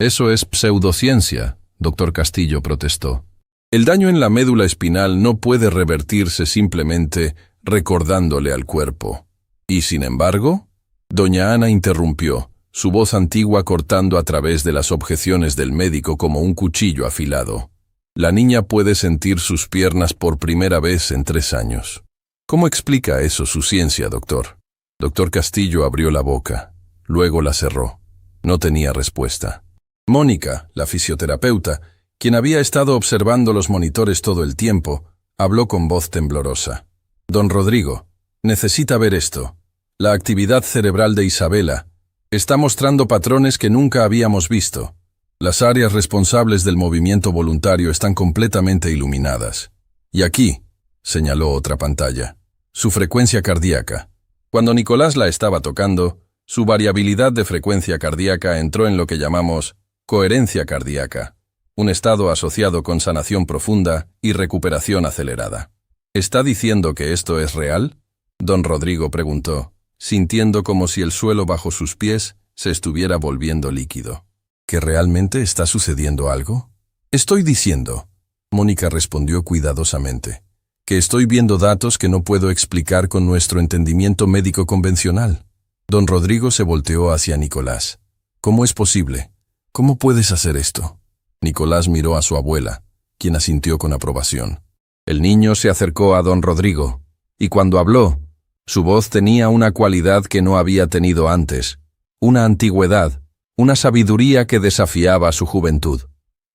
«Eso es pseudociencia», doctor Castillo protestó. «El daño en la médula espinal no puede revertirse simplemente recordándole al cuerpo». «¿Y sin embargo?», doña Ana interrumpió, su voz antigua cortando a través de las objeciones del médico como un cuchillo afilado. «La niña puede sentir sus piernas por primera vez en 3 años. ¿Cómo explica eso su ciencia, doctor?» Doctor Castillo abrió la boca, luego la cerró. No tenía respuesta. Mónica, la fisioterapeuta, quien había estado observando los monitores todo el tiempo, habló con voz temblorosa. «Don Rodrigo, necesita ver esto. La actividad cerebral de Isabela está mostrando patrones que nunca habíamos visto. Las áreas responsables del movimiento voluntario están completamente iluminadas. Y aquí», señaló otra pantalla, «su frecuencia cardíaca. Cuando Nicolás la estaba tocando, su variabilidad de frecuencia cardíaca entró en lo que llamamos coherencia cardíaca, un estado asociado con sanación profunda y recuperación acelerada». «¿Está diciendo que esto es real?», don Rodrigo preguntó, sintiendo como si el suelo bajo sus pies se estuviera volviendo líquido. ¿Que realmente está sucediendo algo? «Estoy diciendo», Mónica respondió cuidadosamente, «que estoy viendo datos que no puedo explicar con nuestro entendimiento médico convencional». Don Rodrigo se volteó hacia Nicolás. «¿Cómo es posible? ¿Cómo puedes hacer esto?». Nicolás miró a su abuela, quien asintió con aprobación. El niño se acercó a don Rodrigo, y cuando habló, su voz tenía una cualidad que no había tenido antes, una antigüedad, una sabiduría que desafiaba su juventud.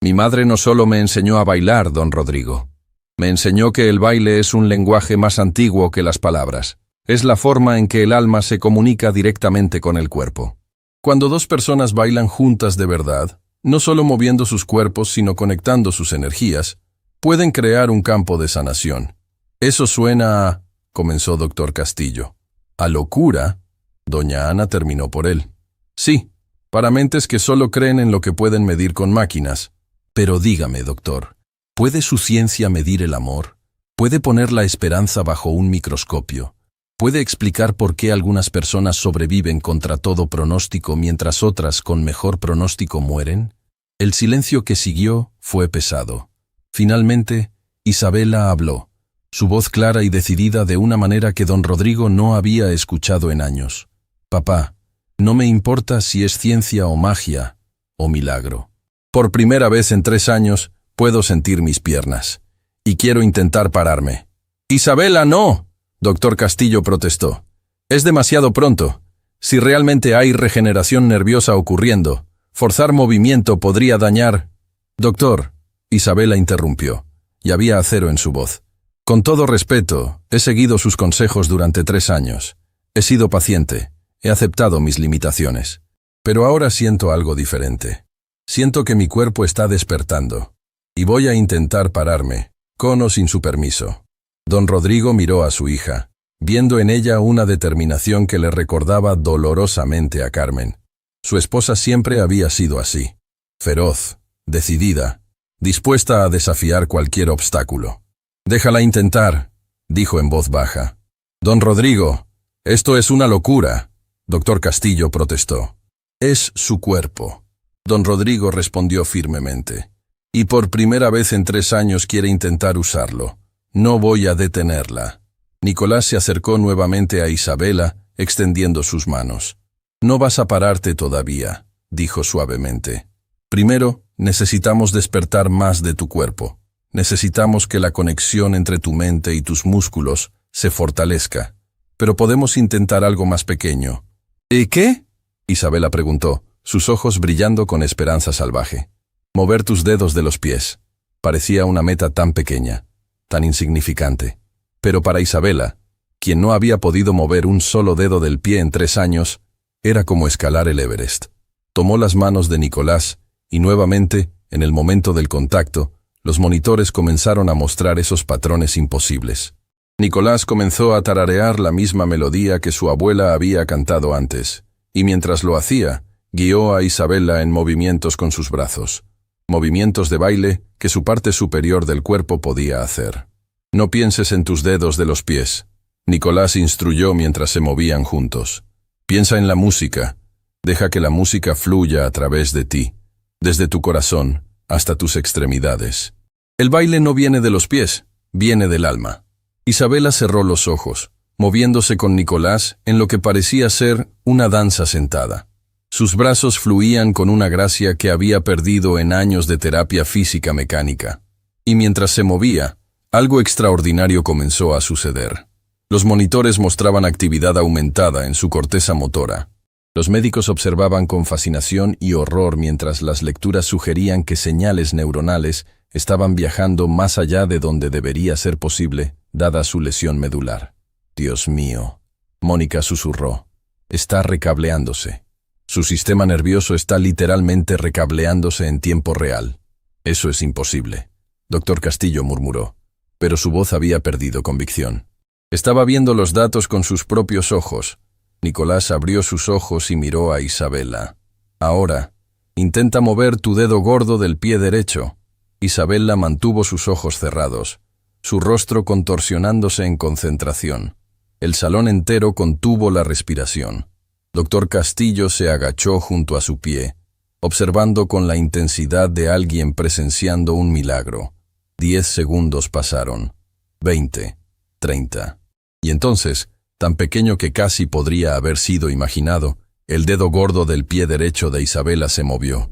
«Mi madre no solo me enseñó a bailar, don Rodrigo. Me enseñó que el baile es un lenguaje más antiguo que las palabras. Es la forma en que el alma se comunica directamente con el cuerpo. Cuando 2 personas bailan juntas de verdad, no solo moviendo sus cuerpos sino conectando sus energías, pueden crear un campo de sanación. Eso suena a», comenzó doctor Castillo. «¿A locura?», doña Ana terminó por él. «Sí, para mentes que solo creen en lo que pueden medir con máquinas. Pero dígame, doctor, ¿puede su ciencia medir el amor? Puede poner la esperanza bajo un microscopio. Puede explicar por qué algunas personas sobreviven contra todo pronóstico mientras otras con mejor pronóstico mueren. El silencio que siguió fue pesado. Finalmente, Isabela habló, su voz clara y decidida de una manera que don Rodrigo no había escuchado en años. Papá, no me importa si es ciencia o magia o milagro. Por primera vez en 3 años puedo sentir mis piernas. Y quiero intentar pararme. Isabela, no. Doctor Castillo protestó. Es demasiado pronto. Si realmente hay regeneración nerviosa ocurriendo, forzar movimiento podría dañar. Doctor, Isabela interrumpió, y había acero en su voz. Con todo respeto, he seguido sus consejos durante 3 años. He sido paciente, he aceptado mis limitaciones. Pero ahora siento algo diferente. Siento que mi cuerpo está despertando. Y voy a intentar pararme, con o sin su permiso. Don Rodrigo miró a su hija, viendo en ella una determinación que le recordaba dolorosamente a Carmen. Su esposa siempre había sido así, feroz, decidida, dispuesta a desafiar cualquier obstáculo. «Déjala intentar», dijo en voz baja. «Don Rodrigo, esto es una locura», doctor Castillo protestó. «Es su cuerpo», don Rodrigo respondió firmemente. «Y por primera vez en 3 años quiere intentar usarlo. No voy a detenerla». Nicolás se acercó nuevamente a Isabela, extendiendo sus manos. «No vas a pararte todavía», dijo suavemente. «Primero, necesitamos despertar más de tu cuerpo. Necesitamos que la conexión entre tu mente y tus músculos se fortalezca. Pero podemos intentar algo más pequeño». «¿Y qué?», Isabela preguntó, sus ojos brillando con esperanza salvaje. «Mover tus dedos de los pies». Parecía una meta tan pequeña, tan insignificante. Pero para Isabela, quien no había podido mover un solo dedo del pie en 3 años, era como escalar el Everest. Tomó las manos de Nicolás y nuevamente, en el momento del contacto, los monitores comenzaron a mostrar esos patrones imposibles. Nicolás comenzó a tararear la misma melodía que su abuela había cantado antes, y mientras lo hacía, guió a Isabela en movimientos con sus brazos. Movimientos de baile que su parte superior del cuerpo podía hacer. «No pienses en tus dedos de los pies», Nicolás instruyó mientras se movían juntos. «Piensa en la música. Deja que la música fluya a través de ti, desde tu corazón hasta tus extremidades. El baile no viene de los pies, viene del alma». Isabela cerró los ojos, moviéndose con Nicolás en lo que parecía ser una danza sentada. Sus brazos fluían con una gracia que había perdido en años de terapia física mecánica. Y mientras se movía, algo extraordinario comenzó a suceder. Los monitores mostraban actividad aumentada en su corteza motora. Los médicos observaban con fascinación y horror mientras las lecturas sugerían que señales neuronales estaban viajando más allá de donde debería ser posible, dada su lesión medular. «Dios mío», Mónica susurró, «está recableándose. Su sistema nervioso está literalmente recableándose en tiempo real». «Eso es imposible», doctor Castillo murmuró, pero su voz había perdido convicción. Estaba viendo los datos con sus propios ojos. Nicolás abrió sus ojos y miró a Isabela. «Ahora, intenta mover tu dedo gordo del pie derecho». Isabela mantuvo sus ojos cerrados, su rostro contorsionándose en concentración. El salón entero contuvo la respiración. Doctor Castillo se agachó junto a su pie, observando con la intensidad de alguien presenciando un milagro. 10 segundos pasaron, 20, 30. Y entonces, tan pequeño que casi podría haber sido imaginado, el dedo gordo del pie derecho de Isabela se movió.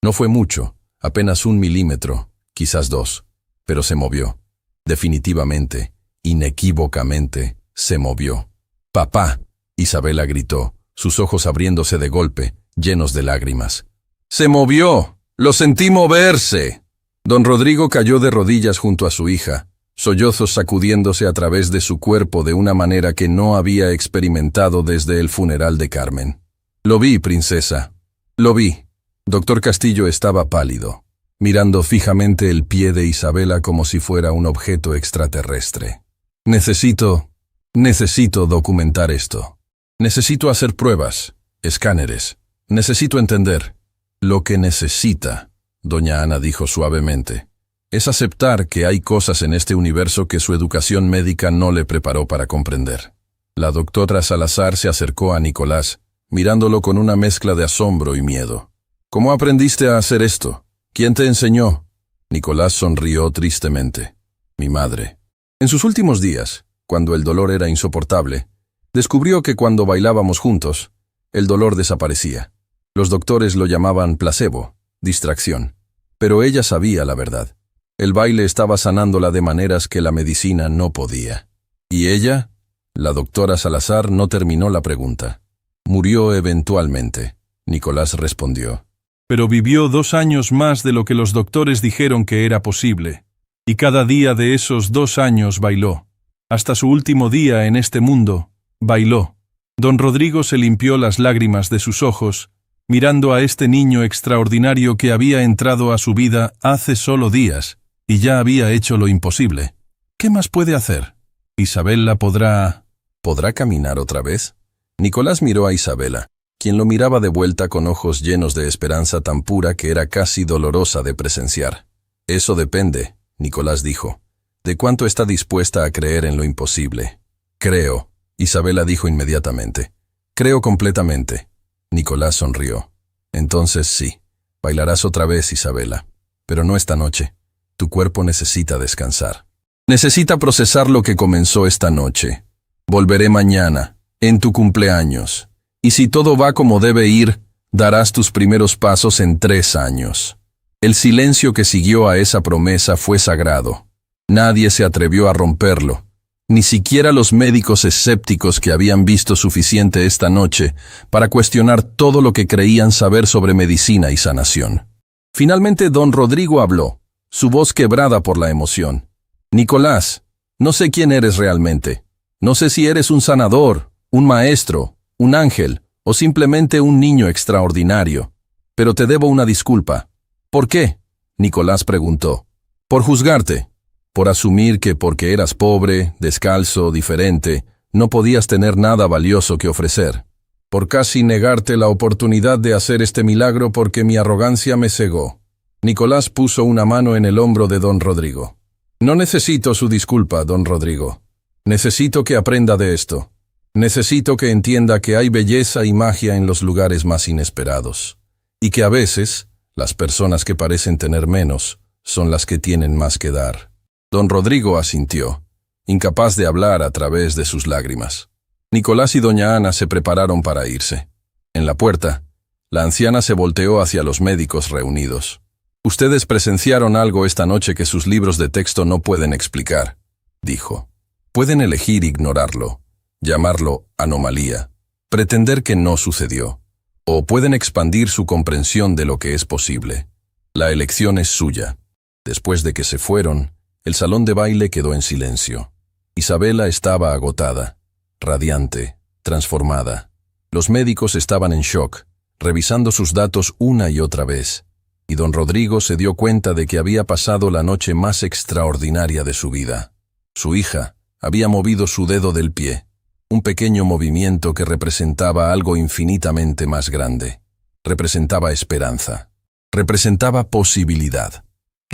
No fue mucho, apenas 1 milímetro, quizás 2, pero se movió. Definitivamente, inequívocamente, se movió. «¡Papá!», Isabela gritó, sus ojos abriéndose de golpe, llenos de lágrimas. «¡Se movió! ¡Lo sentí moverse!». Don Rodrigo cayó de rodillas junto a su hija, sollozos sacudiéndose a través de su cuerpo de una manera que no había experimentado desde el funeral de Carmen. «Lo vi, princesa. Lo vi». Doctor Castillo estaba pálido, mirando fijamente el pie de Isabela como si fuera un objeto extraterrestre. Necesito documentar esto. Necesito hacer pruebas, escáneres. Necesito entender». «Lo que necesita», doña Ana dijo suavemente, Es aceptar que hay cosas en este universo que su educación médica no le preparó para comprender. La doctora Salazar se acercó a Nicolás, mirándolo con una mezcla de asombro y miedo. ¿Cómo aprendiste a hacer esto? ¿Quién te enseñó? Nicolás sonrió tristemente. Mi madre. En sus últimos días, cuando el dolor era insoportable, descubrió que cuando bailábamos juntos, el dolor desaparecía. Los doctores lo llamaban placebo, distracción. Pero ella sabía la verdad. El baile estaba sanándola de maneras que la medicina no podía. ¿Y ella? La doctora Salazar no terminó la pregunta. Murió eventualmente, Nicolás respondió. Pero vivió 2 años más de lo que los doctores dijeron que era posible. Y cada día de esos 2 años bailó. Hasta su último día en este mundo, bailó. Don Rodrigo se limpió las lágrimas de sus ojos, mirando a este niño extraordinario que había entrado a su vida hace solo días, y ya había hecho lo imposible. ¿Qué más puede hacer? ¿Isabela podrá caminar otra vez? Nicolás miró a Isabela, quien lo miraba de vuelta con ojos llenos de esperanza tan pura que era casi dolorosa de presenciar. Eso depende, Nicolás dijo, de cuánto está dispuesta a creer en lo imposible. Creo, Isabela dijo inmediatamente. Creo completamente. Nicolás sonrió. Entonces sí, bailarás otra vez, Isabela, pero no esta noche. Tu cuerpo necesita descansar. Necesita procesar lo que comenzó esta noche. Volveré mañana, en tu cumpleaños. Y si todo va como debe ir, darás tus primeros pasos en 3 años. El silencio que siguió a esa promesa fue sagrado. Nadie se atrevió a romperlo. Ni siquiera los médicos escépticos que habían visto suficiente esta noche para cuestionar todo lo que creían saber sobre medicina y sanación. Finalmente don Rodrigo habló, su voz quebrada por la emoción. Nicolás, no sé quién eres realmente. No sé si eres un sanador, un maestro, un ángel o simplemente un niño extraordinario. Pero te debo una disculpa. ¿Por qué? Nicolás preguntó. Por juzgarte. Por asumir que porque eras pobre, descalzo, diferente, no podías tener nada valioso que ofrecer. Por casi negarte la oportunidad de hacer este milagro porque mi arrogancia me cegó. Nicolás puso una mano en el hombro de don Rodrigo. No necesito su disculpa, don Rodrigo. Necesito que aprenda de esto. Necesito que entienda que hay belleza y magia en los lugares más inesperados. Y que a veces, las personas que parecen tener menos, son las que tienen más que dar. Don Rodrigo asintió, incapaz de hablar a través de sus lágrimas. Nicolás y doña Ana se prepararon para irse. En la puerta, la anciana se volteó hacia los médicos reunidos. Ustedes presenciaron algo esta noche que sus libros de texto no pueden explicar, dijo. Pueden elegir ignorarlo, llamarlo anomalía, pretender que no sucedió, o pueden expandir su comprensión de lo que es posible. La elección es suya. Después de que se fueron, el salón de baile quedó en silencio. Isabela estaba agotada, radiante, transformada. Los médicos estaban en shock, revisando sus datos una y otra vez, y don Rodrigo se dio cuenta de que había pasado la noche más extraordinaria de su vida. Su hija había movido su dedo del pie, un pequeño movimiento que representaba algo infinitamente más grande. Representaba esperanza, representaba posibilidad.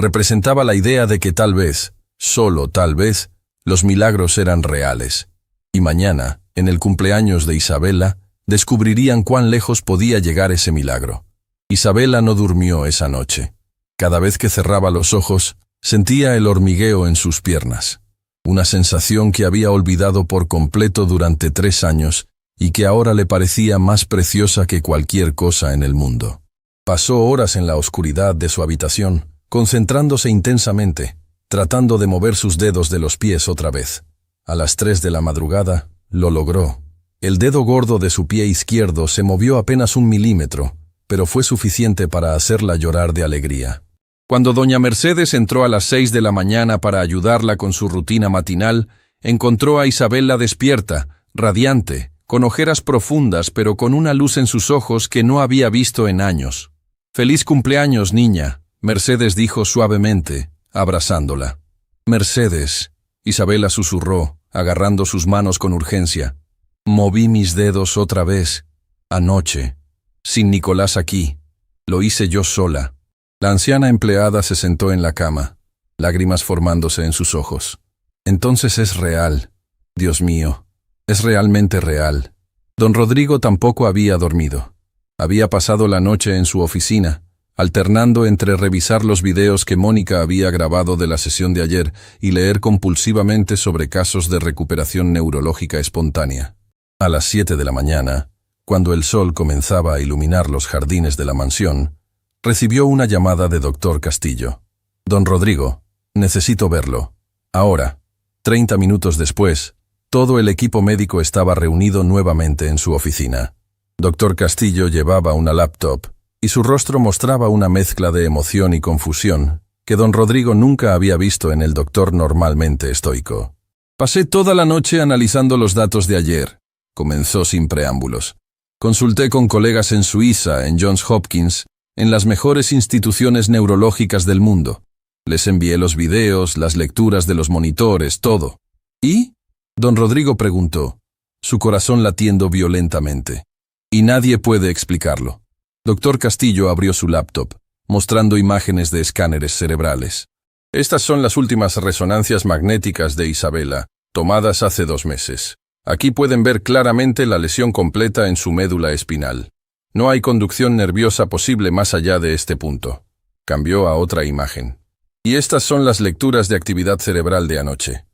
Representaba la idea de que tal vez, solo tal vez, los milagros eran reales. Y mañana, en el cumpleaños de Isabela, descubrirían cuán lejos podía llegar ese milagro. Isabela no durmió esa noche. Cada vez que cerraba los ojos, sentía el hormigueo en sus piernas. Una sensación que había olvidado por completo durante 3 años y que ahora le parecía más preciosa que cualquier cosa en el mundo. Pasó horas en la oscuridad de su habitación, concentrándose intensamente, tratando de mover sus dedos de los pies otra vez. A las 3 de la madrugada, lo logró. El dedo gordo de su pie izquierdo se movió apenas 1 milímetro, pero fue suficiente para hacerla llorar de alegría. Cuando doña Mercedes entró a las 6 de la mañana para ayudarla con su rutina matinal, encontró a Isabela despierta, radiante, con ojeras profundas pero con una luz en sus ojos que no había visto en años. «Feliz cumpleaños, niña», Mercedes dijo suavemente, abrazándola. «Mercedes», Isabela susurró, agarrando sus manos con urgencia. «Moví mis dedos otra vez. Anoche. Sin Nicolás aquí. Lo hice yo sola». La anciana empleada se sentó en la cama. lágrimas formándose en sus ojos. Entonces es real. Dios mío, es realmente real. Don Rodrigo tampoco había dormido. Había pasado la noche en su oficina, alternando entre revisar los videos que Mónica había grabado de la sesión de ayer y leer compulsivamente sobre casos de recuperación neurológica espontánea. A las 7 de la mañana, cuando el sol comenzaba a iluminar los jardines de la mansión, recibió una llamada de Dr. Castillo. Don Rodrigo, necesito verlo. Ahora. 30 minutos después, todo el equipo médico estaba reunido nuevamente en su oficina. Dr. Castillo llevaba una laptop y su rostro mostraba una mezcla de emoción y confusión que don Rodrigo nunca había visto en el doctor normalmente estoico. Pasé toda la noche analizando los datos de ayer, comenzó sin preámbulos. Consulté con colegas en Suiza, en Johns Hopkins, en las mejores instituciones neurológicas del mundo. Les envié los videos, las lecturas de los monitores, todo. ¿Y? Don Rodrigo preguntó, su corazón latiendo violentamente. Y nadie puede explicarlo. Dr. Castillo abrió su laptop, mostrando imágenes de escáneres cerebrales. Estas son las últimas resonancias magnéticas de Isabela, tomadas hace 2 meses. Aquí pueden ver claramente la lesión completa en su médula espinal. No hay conducción nerviosa posible más allá de este punto. Cambió a otra imagen. Y estas son las lecturas de actividad cerebral de anoche.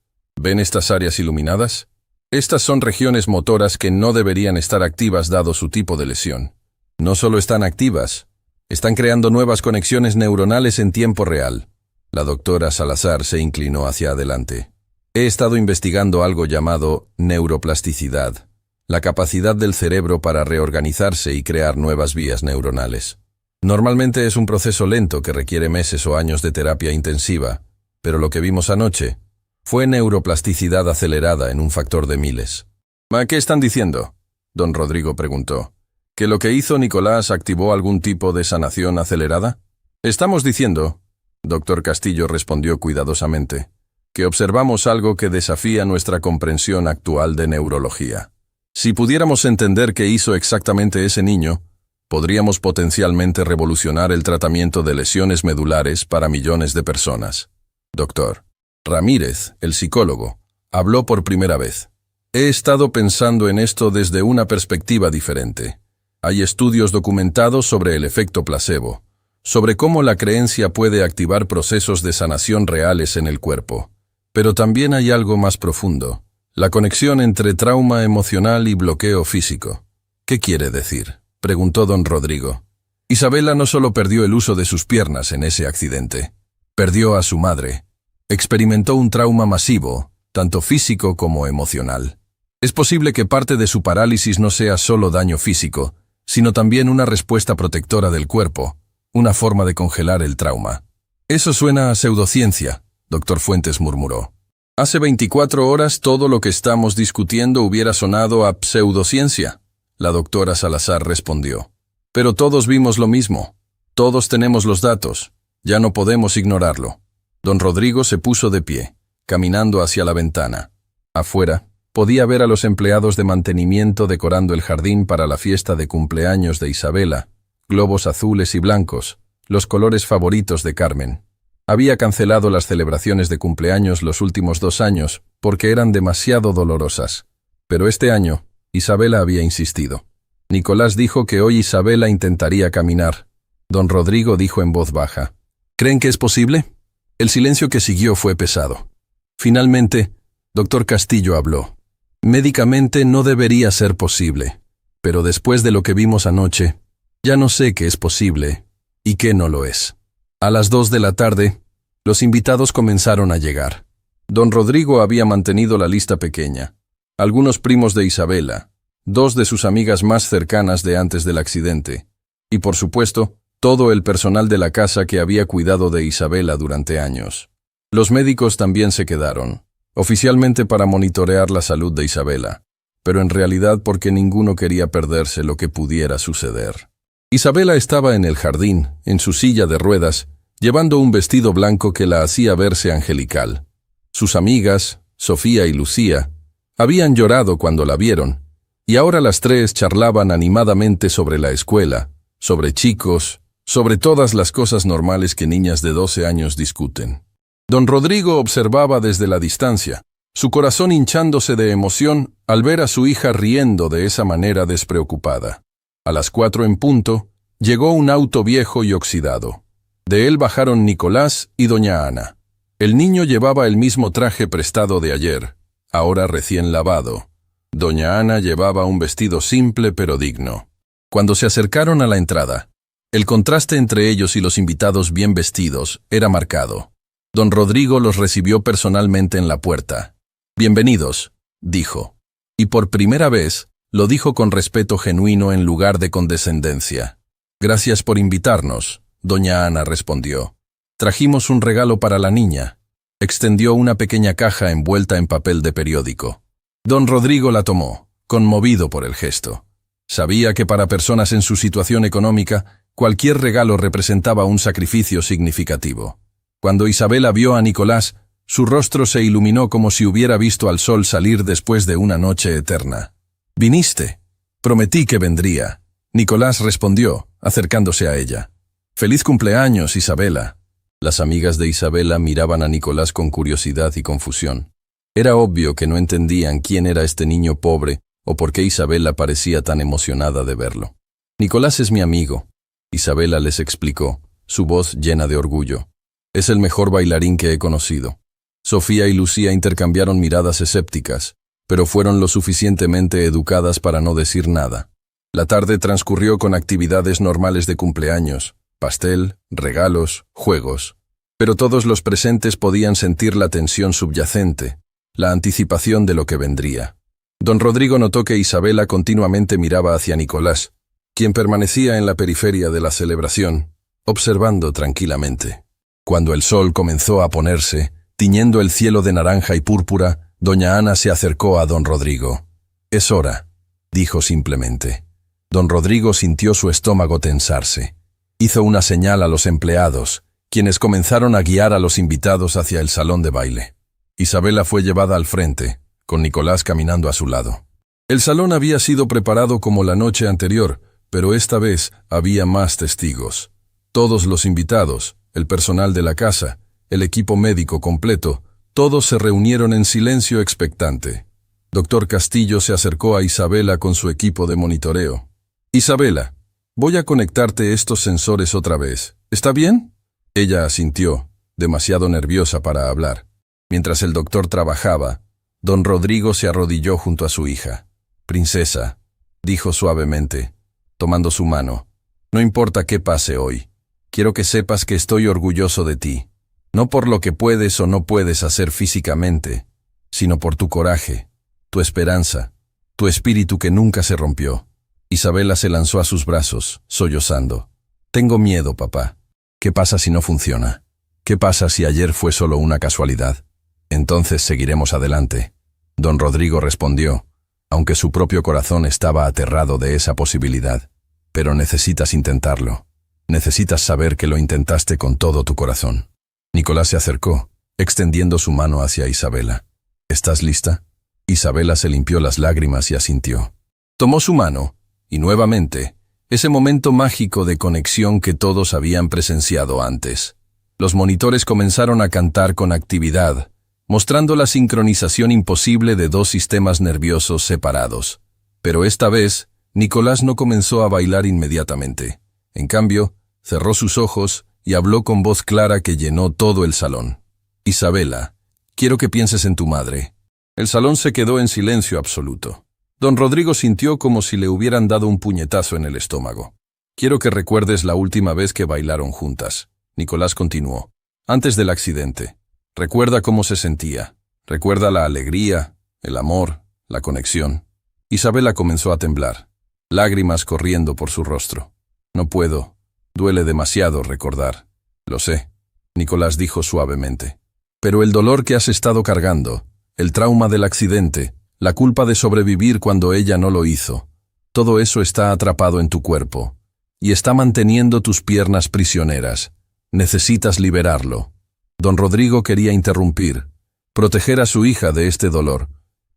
¿Ven estas áreas iluminadas? Estas son regiones motoras que no deberían estar activas dado su tipo de lesión. No solo están activas, están creando nuevas conexiones neuronales en tiempo real. La doctora Salazar se inclinó hacia adelante. He estado investigando algo llamado neuroplasticidad, la capacidad del cerebro para reorganizarse y crear nuevas vías neuronales. Normalmente es un proceso lento que requiere meses o años de terapia intensiva, pero lo que vimos anoche fue neuroplasticidad acelerada en un factor de miles. ¿A qué están diciendo? Don Rodrigo preguntó. ¿Que lo que hizo Nicolás activó algún tipo de sanación acelerada? Estamos diciendo, Dr. Castillo respondió cuidadosamente, que observamos algo que desafía nuestra comprensión actual de neurología. Si pudiéramos entender qué hizo exactamente ese niño, podríamos potencialmente revolucionar el tratamiento de lesiones medulares para millones de personas. Doctor Ramírez, el psicólogo, habló por primera vez. He estado pensando en esto desde una perspectiva diferente. Hay estudios documentados sobre el efecto placebo, sobre cómo la creencia puede activar procesos de sanación reales en el cuerpo. Pero también hay algo más profundo, la conexión entre trauma emocional y bloqueo físico. ¿Qué quiere decir?, preguntó don Rodrigo. Isabela no solo perdió el uso de sus piernas en ese accidente, perdió a su madre. Experimentó un trauma masivo, tanto físico como emocional. Es posible que parte de su parálisis no sea solo daño físico, sino también una respuesta protectora del cuerpo, una forma de congelar el trauma. Eso suena a pseudociencia, Dr. Fuentes murmuró. Hace 24 horas todo lo que estamos discutiendo hubiera sonado a pseudociencia, la doctora Salazar respondió. Pero todos vimos lo mismo. Todos tenemos los datos. Ya no podemos ignorarlo. Don Rodrigo se puso de pie, caminando hacia la ventana. Afuera, podía ver a los empleados de mantenimiento decorando el jardín para la fiesta de cumpleaños de Isabela, globos azules y blancos, los colores favoritos de Carmen. Había cancelado las celebraciones de cumpleaños los últimos 2 años porque eran demasiado dolorosas. Pero este año, Isabela había insistido. Nicolás dijo que hoy Isabela intentaría caminar. Don Rodrigo dijo en voz baja. ¿Creen que es posible? El silencio que siguió fue pesado. Finalmente, Dr. Castillo habló. Médicamente no debería ser posible, pero después de lo que vimos anoche, ya no sé qué es posible y qué no lo es. A las 2 de la tarde, los invitados comenzaron a llegar. Don Rodrigo había mantenido la lista pequeña. Algunos primos de Isabela, 2 de sus amigas más cercanas de antes del accidente, y por supuesto, todo el personal de la casa que había cuidado de Isabela durante años. Los médicos también se quedaron, oficialmente para monitorear la salud de Isabela, pero en realidad porque ninguno quería perderse lo que pudiera suceder. Isabela estaba en el jardín, en su silla de ruedas, llevando un vestido blanco que la hacía verse angelical. Sus amigas, Sofía y Lucía, habían llorado cuando la vieron, y ahora las 3 charlaban animadamente sobre la escuela, sobre chicos, sobre todas las cosas normales que niñas de 12 años discuten. Don Rodrigo observaba desde la distancia, su corazón hinchándose de emoción al ver a su hija riendo de esa manera despreocupada. A las 4 en punto, llegó un auto viejo y oxidado. De él bajaron Nicolás y doña Ana. El niño llevaba el mismo traje prestado de ayer, ahora recién lavado. Doña Ana llevaba un vestido simple pero digno. Cuando se acercaron a la entrada, el contraste entre ellos y los invitados bien vestidos era marcado. Don Rodrigo los recibió personalmente en la puerta. «Bienvenidos», dijo. Y por primera vez, lo dijo con respeto genuino en lugar de condescendencia. «Gracias por invitarnos», doña Ana respondió. «Trajimos un regalo para la niña». Extendió una pequeña caja envuelta en papel de periódico. Don Rodrigo la tomó, conmovido por el gesto. Sabía que para personas en su situación económica, cualquier regalo representaba un sacrificio significativo. Cuando Isabela vio a Nicolás, su rostro se iluminó como si hubiera visto al sol salir después de una noche eterna. «¿Viniste?» «Prometí que vendría», Nicolás respondió, acercándose a ella. «Feliz cumpleaños, Isabela». Las amigas de Isabela miraban a Nicolás con curiosidad y confusión. Era obvio que no entendían quién era este niño pobre o por qué Isabela parecía tan emocionada de verlo. «Nicolás es mi amigo», Isabela les explicó, su voz llena de orgullo. «Es el mejor bailarín que he conocido». Sofía y Lucía intercambiaron miradas escépticas, pero fueron lo suficientemente educadas para no decir nada. La tarde transcurrió con actividades normales de cumpleaños, pastel, regalos, juegos. Pero todos los presentes podían sentir la tensión subyacente, la anticipación de lo que vendría. Don Rodrigo notó que Isabela continuamente miraba hacia Nicolás, quien permanecía en la periferia de la celebración, observando tranquilamente. Cuando el sol comenzó a ponerse, tiñendo el cielo de naranja y púrpura, doña Ana se acercó a don Rodrigo. «Es hora», dijo simplemente. Don Rodrigo sintió su estómago tensarse. Hizo una señal a los empleados, quienes comenzaron a guiar a los invitados hacia el salón de baile. Isabela fue llevada al frente, con Nicolás caminando a su lado. El salón había sido preparado como la noche anterior, pero esta vez había más testigos. Todos los invitados, el personal de la casa, el equipo médico completo, todos se reunieron en silencio expectante. Dr. Castillo se acercó a Isabela con su equipo de monitoreo. «Isabela, voy a conectarte estos sensores otra vez. ¿Está bien?» Ella asintió, demasiado nerviosa para hablar. Mientras el doctor trabajaba, don Rodrigo se arrodilló junto a su hija. «Princesa», dijo suavemente, tomando su mano, «no importa qué pase hoy. Quiero que sepas que estoy orgulloso de ti. No por lo que puedes o no puedes hacer físicamente, sino por tu coraje, tu esperanza, tu espíritu que nunca se rompió». Isabela se lanzó a sus brazos, sollozando. «Tengo miedo, papá. ¿Qué pasa si no funciona? ¿Qué pasa si ayer fue solo una casualidad? Entonces seguiremos adelante». Don Rodrigo respondió, aunque su propio corazón estaba aterrado de esa posibilidad. «Pero necesitas intentarlo. Necesitas saber que lo intentaste con todo tu corazón». Nicolás se acercó, extendiendo su mano hacia Isabela. «¿Estás lista?» Isabela se limpió las lágrimas y asintió. Tomó su mano, y nuevamente, ese momento mágico de conexión que todos habían presenciado antes. Los monitores comenzaron a cantar con actividad, mostrando la sincronización imposible de dos sistemas nerviosos separados. Pero esta vez, Nicolás no comenzó a bailar inmediatamente. En cambio, cerró sus ojos y habló con voz clara que llenó todo el salón. «Isabela, quiero que pienses en tu madre». El salón se quedó en silencio absoluto. Don Rodrigo sintió como si le hubieran dado un puñetazo en el estómago. «Quiero que recuerdes la última vez que bailaron juntas», Nicolás continuó. «Antes del accidente. Recuerda cómo se sentía. Recuerda la alegría, el amor, la conexión». Isabela comenzó a temblar, lágrimas corriendo por su rostro. «No puedo. Duele demasiado recordar». «Lo sé», Nicolás dijo suavemente. «Pero el dolor que has estado cargando, el trauma del accidente, la culpa de sobrevivir cuando ella no lo hizo, todo eso está atrapado en tu cuerpo y está manteniendo tus piernas prisioneras. Necesitas liberarlo». Don Rodrigo quería interrumpir, proteger a su hija de este dolor,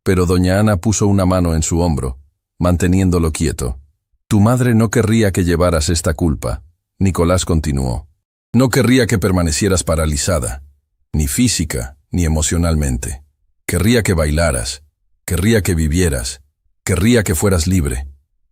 pero doña Ana puso una mano en su hombro, manteniéndolo quieto. «Tu madre no querría que llevaras esta culpa», Nicolás continuó. «No querría que permanecieras paralizada. ni física, ni emocionalmente. Querría que bailaras, querría que vivieras, querría que fueras libre.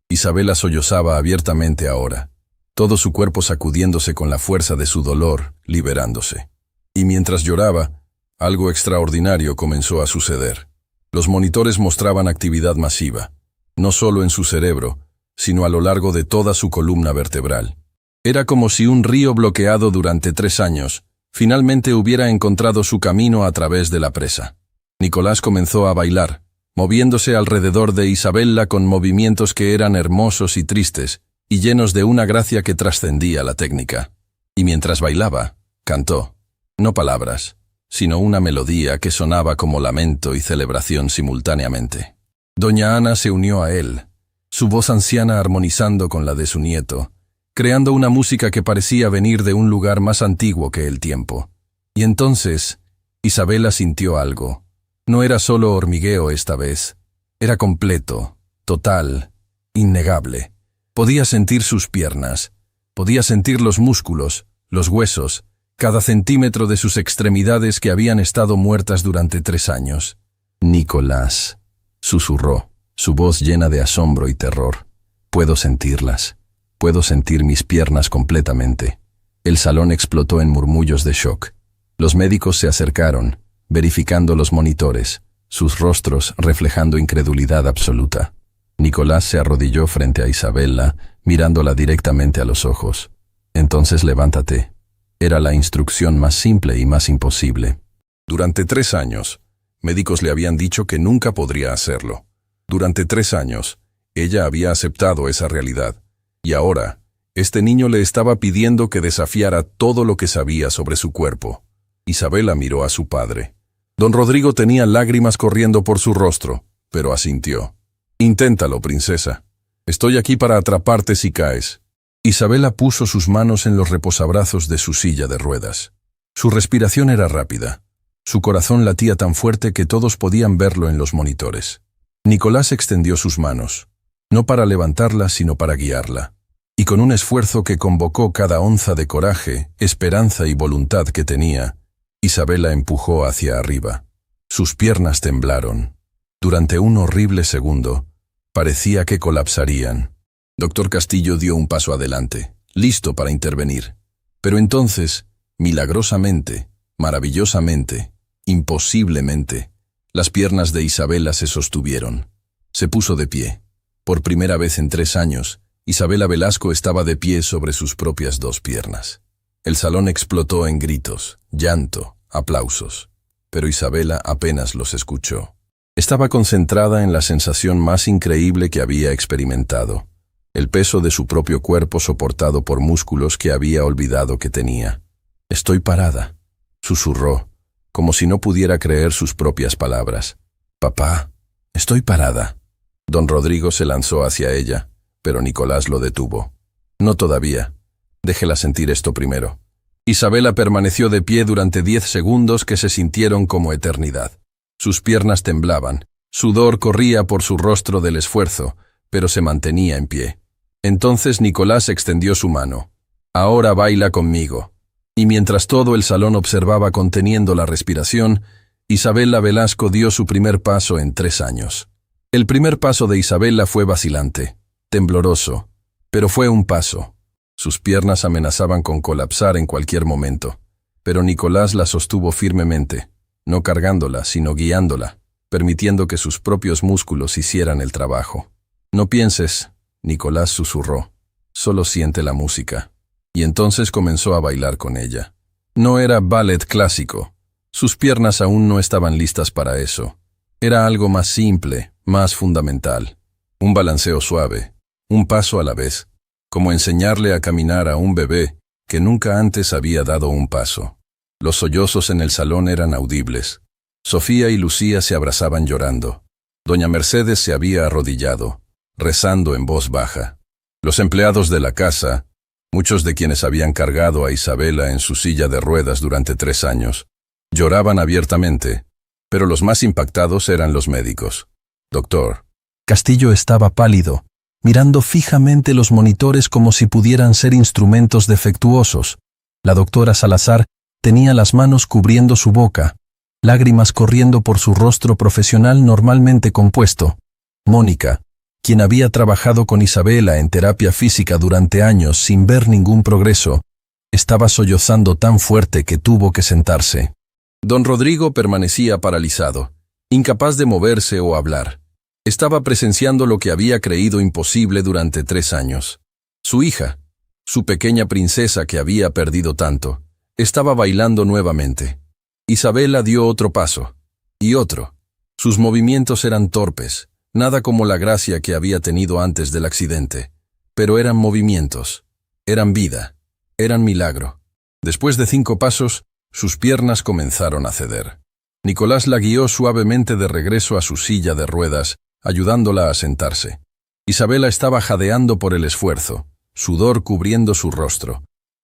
Isabela sollozaba abiertamente ahora, todo su cuerpo sacudiéndose con la fuerza de su dolor, liberándose. Y mientras lloraba, algo extraordinario comenzó a suceder. Los monitores mostraban actividad masiva, no solo en su cerebro, sino a lo largo de toda su columna vertebral. Era como si un río bloqueado durante 3 años, finalmente hubiera encontrado su camino a través de la presa. Nicolás comenzó a bailar, moviéndose alrededor de Isabella con movimientos que eran hermosos y tristes, y llenos de una gracia que trascendía la técnica. Y mientras bailaba, cantó, no palabras, sino una melodía que sonaba como lamento y celebración simultáneamente. Doña Ana se unió a él, su voz anciana armonizando con la de su nieto, creando una música que parecía venir de un lugar más antiguo que el tiempo. Y entonces, Isabella sintió algo. No era solo hormigueo esta vez, era completo, total, innegable. Podía sentir sus piernas, podía sentir los músculos, los huesos, cada centímetro de sus extremidades que habían estado muertas durante 3 años. Nicolás, susurró, su voz llena de asombro y terror. Puedo sentirlas. Puedo sentir mis piernas completamente. El salón explotó en murmullos de shock. Los médicos se acercaron, verificando los monitores, sus rostros reflejando incredulidad absoluta. Nicolás se arrodilló frente a Isabella, mirándola directamente a los ojos. Entonces levántate. Era la instrucción más simple y más imposible. Durante 3 años, médicos le habían dicho que nunca podría hacerlo. Durante 3 años, ella había aceptado esa realidad. Y ahora, este niño le estaba pidiendo que desafiara todo lo que sabía sobre su cuerpo. Isabella miró a su padre. Don Rodrigo tenía lágrimas corriendo por su rostro, pero asintió. Inténtalo, princesa. Estoy aquí para atraparte si caes. Isabella puso sus manos en los reposabrazos de su silla de ruedas. Su respiración era rápida. Su corazón latía tan fuerte que todos podían verlo en los monitores. Nicolás extendió sus manos, no para levantarla, sino para guiarla. Y con un esfuerzo que convocó cada onza de coraje, esperanza y voluntad que tenía, Isabella empujó hacia arriba. Sus piernas temblaron. Durante un horrible segundo, parecía que colapsarían. Doctor Castillo dio un paso adelante, listo para intervenir. Pero entonces, milagrosamente, maravillosamente, imposiblemente, las piernas de Isabella se sostuvieron. Se puso de pie. Por primera vez en 3 años, Isabella Velasco estaba de pie sobre sus propias 2 piernas. El salón explotó en gritos, llanto, aplausos. Pero Isabella apenas los escuchó. Estaba concentrada en la sensación más increíble que había experimentado. El peso de su propio cuerpo soportado por músculos que había olvidado que tenía. «Estoy parada», susurró, como si no pudiera creer sus propias palabras. «Papá, estoy parada». Don Rodrigo se lanzó hacia ella, pero Nicolás lo detuvo. «No todavía. Déjela sentir esto primero». Isabella permaneció de pie durante 10 segundos que se sintieron como eternidad. Sus piernas temblaban, sudor corría por su rostro del esfuerzo, pero se mantenía en pie. Entonces Nicolás extendió su mano. «Ahora baila conmigo». Y mientras todo el salón observaba conteniendo la respiración, Isabella Velasco dio su primer paso en 3 años. El primer paso de Isabella fue vacilante, tembloroso, pero fue un paso. Sus piernas amenazaban con colapsar en cualquier momento, pero Nicolás la sostuvo firmemente, no cargándola, sino guiándola, permitiendo que sus propios músculos hicieran el trabajo. «No pienses», Nicolás susurró, «solo siente la música». Y entonces comenzó a bailar con ella. No era ballet clásico. Sus piernas aún no estaban listas para eso. Era algo más simple, más fundamental. Un balanceo suave, un paso a la vez, como enseñarle a caminar a un bebé que nunca antes había dado un paso. Los sollozos en el salón eran audibles. Sofía y Lucía se abrazaban llorando. Doña Mercedes se había arrodillado, rezando en voz baja. Los empleados de la casa, muchos de quienes habían cargado a Isabella en su silla de ruedas durante 3 años, lloraban abiertamente, pero los más impactados eran los médicos. «Doctor». Castillo estaba pálido, mirando fijamente los monitores como si pudieran ser instrumentos defectuosos. La doctora Salazar Tenía las manos cubriendo su boca, lágrimas corriendo por su rostro profesional normalmente compuesto. Mónica, quien había trabajado con Isabela en terapia física durante años sin ver ningún progreso, estaba sollozando tan fuerte que tuvo que sentarse. Don Rodrigo permanecía paralizado, incapaz de moverse o hablar. Estaba presenciando lo que había creído imposible durante 3 años. Su hija, su pequeña princesa que había perdido tanto, estaba bailando nuevamente. Isabela dio otro paso, y otro. Sus movimientos eran torpes, nada como la gracia que había tenido antes del accidente. Pero eran movimientos, eran vida, eran milagro. Después de 5 pasos, sus piernas comenzaron a ceder. Nicolás la guió suavemente de regreso a su silla de ruedas, ayudándola a sentarse. Isabela estaba jadeando por el esfuerzo, sudor cubriendo su rostro,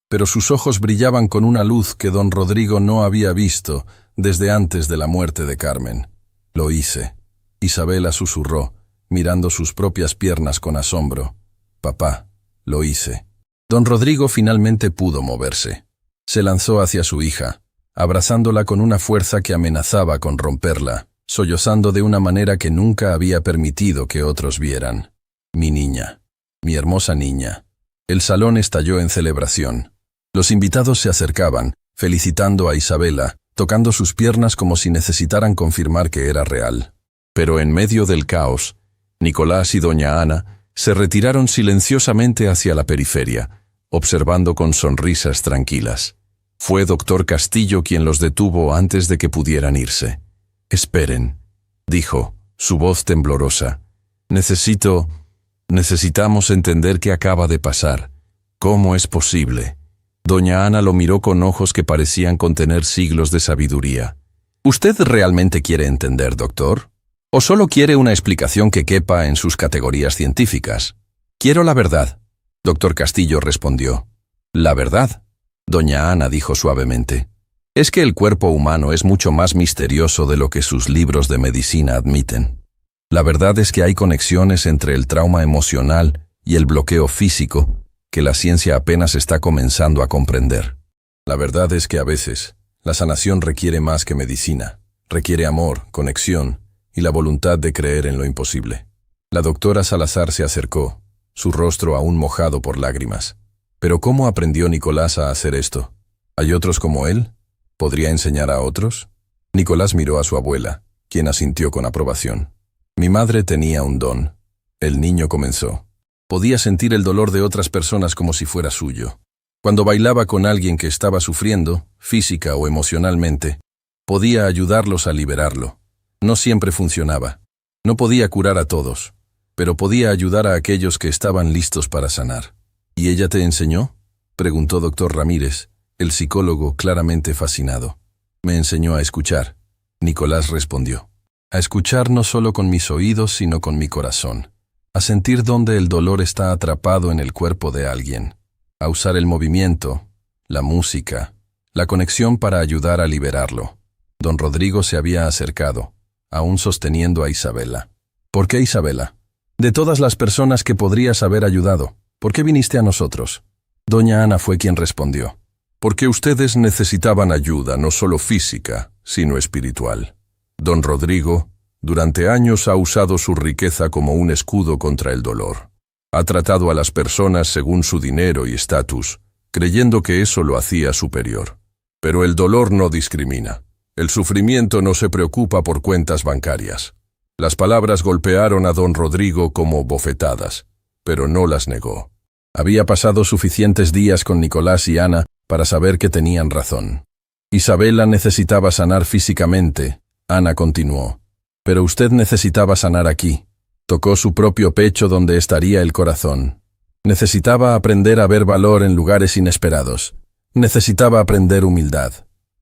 pero sus ojos brillaban con una luz que don Rodrigo no había visto desde antes de la muerte de Carmen. «Lo hice», Isabela susurró, mirando sus propias piernas con asombro. «Papá, lo hice». Don Rodrigo finalmente pudo moverse. Se lanzó hacia su hija, abrazándola con una fuerza que amenazaba con romperla, sollozando de una manera que nunca había permitido que otros vieran. «Mi niña, mi hermosa niña». El salón estalló en celebración. Los invitados se acercaban, felicitando a Isabela, tocando sus piernas como si necesitaran confirmar que era real. Pero en medio del caos, Nicolás y doña Ana se retiraron silenciosamente hacia la periferia, observando con sonrisas tranquilas. Fue doctor Castillo quien los detuvo antes de que pudieran irse. «Esperen», dijo, su voz temblorosa. Necesitamos entender qué acaba de pasar. ¿Cómo es posible?» Doña Ana lo miró con ojos que parecían contener siglos de sabiduría. «¿Usted realmente quiere entender, doctor? ¿O solo quiere una explicación que quepa en sus categorías científicas?» «Quiero la verdad», doctor Castillo respondió. «¿La verdad?», doña Ana dijo suavemente. «Es que el cuerpo humano es mucho más misterioso de lo que sus libros de medicina admiten. La verdad es que hay conexiones entre el trauma emocional y el bloqueo físico que la ciencia apenas está comenzando a comprender. La verdad es que a veces la sanación requiere más que medicina, requiere amor, conexión y la voluntad de creer en lo imposible». La doctora Salazar se acercó, su rostro aún mojado por lágrimas. «¿Pero cómo aprendió Nicolás a hacer esto? ¿Hay otros como él? ¿Podría enseñar a otros?» Nicolás miró a su abuela, quien asintió con aprobación. «Mi madre tenía un don», el niño comenzó. «Podía sentir el dolor de otras personas como si fuera suyo. Cuando bailaba con alguien que estaba sufriendo, física o emocionalmente, podía ayudarlos a liberarlo. No siempre funcionaba. No podía curar a todos, pero podía ayudar a aquellos que estaban listos para sanar». «¿Y ella te enseñó?», preguntó doctor Ramírez, el psicólogo claramente fascinado. «Me enseñó a escuchar», Nicolás respondió. «A escuchar no solo con mis oídos, sino con mi corazón. A sentir dónde el dolor está atrapado en el cuerpo de alguien. A usar el movimiento, la música, la conexión para ayudar a liberarlo». Don Rodrigo se había acercado, aún sosteniendo a Isabela. «¿Por qué Isabela? De todas las personas que podrías haber ayudado, ¿por qué viniste a nosotros?». Doña Ana fue quien respondió. «Porque ustedes necesitaban ayuda no solo física, sino espiritual. Don Rodrigo, durante años ha usado su riqueza como un escudo contra el dolor. Ha tratado a las personas según su dinero y estatus, creyendo que eso lo hacía superior. Pero el dolor no discrimina. El sufrimiento no se preocupa por cuentas bancarias». Las palabras golpearon a don Rodrigo como bofetadas, pero no las negó. Había pasado suficientes días con Nicolás y Ana para saber que tenían razón. Isabela necesitaba sanar físicamente, Ana continuó. «Pero usted necesitaba sanar aquí». Tocó su propio pecho donde estaría el corazón. Necesitaba aprender a ver valor en lugares inesperados. Necesitaba aprender humildad.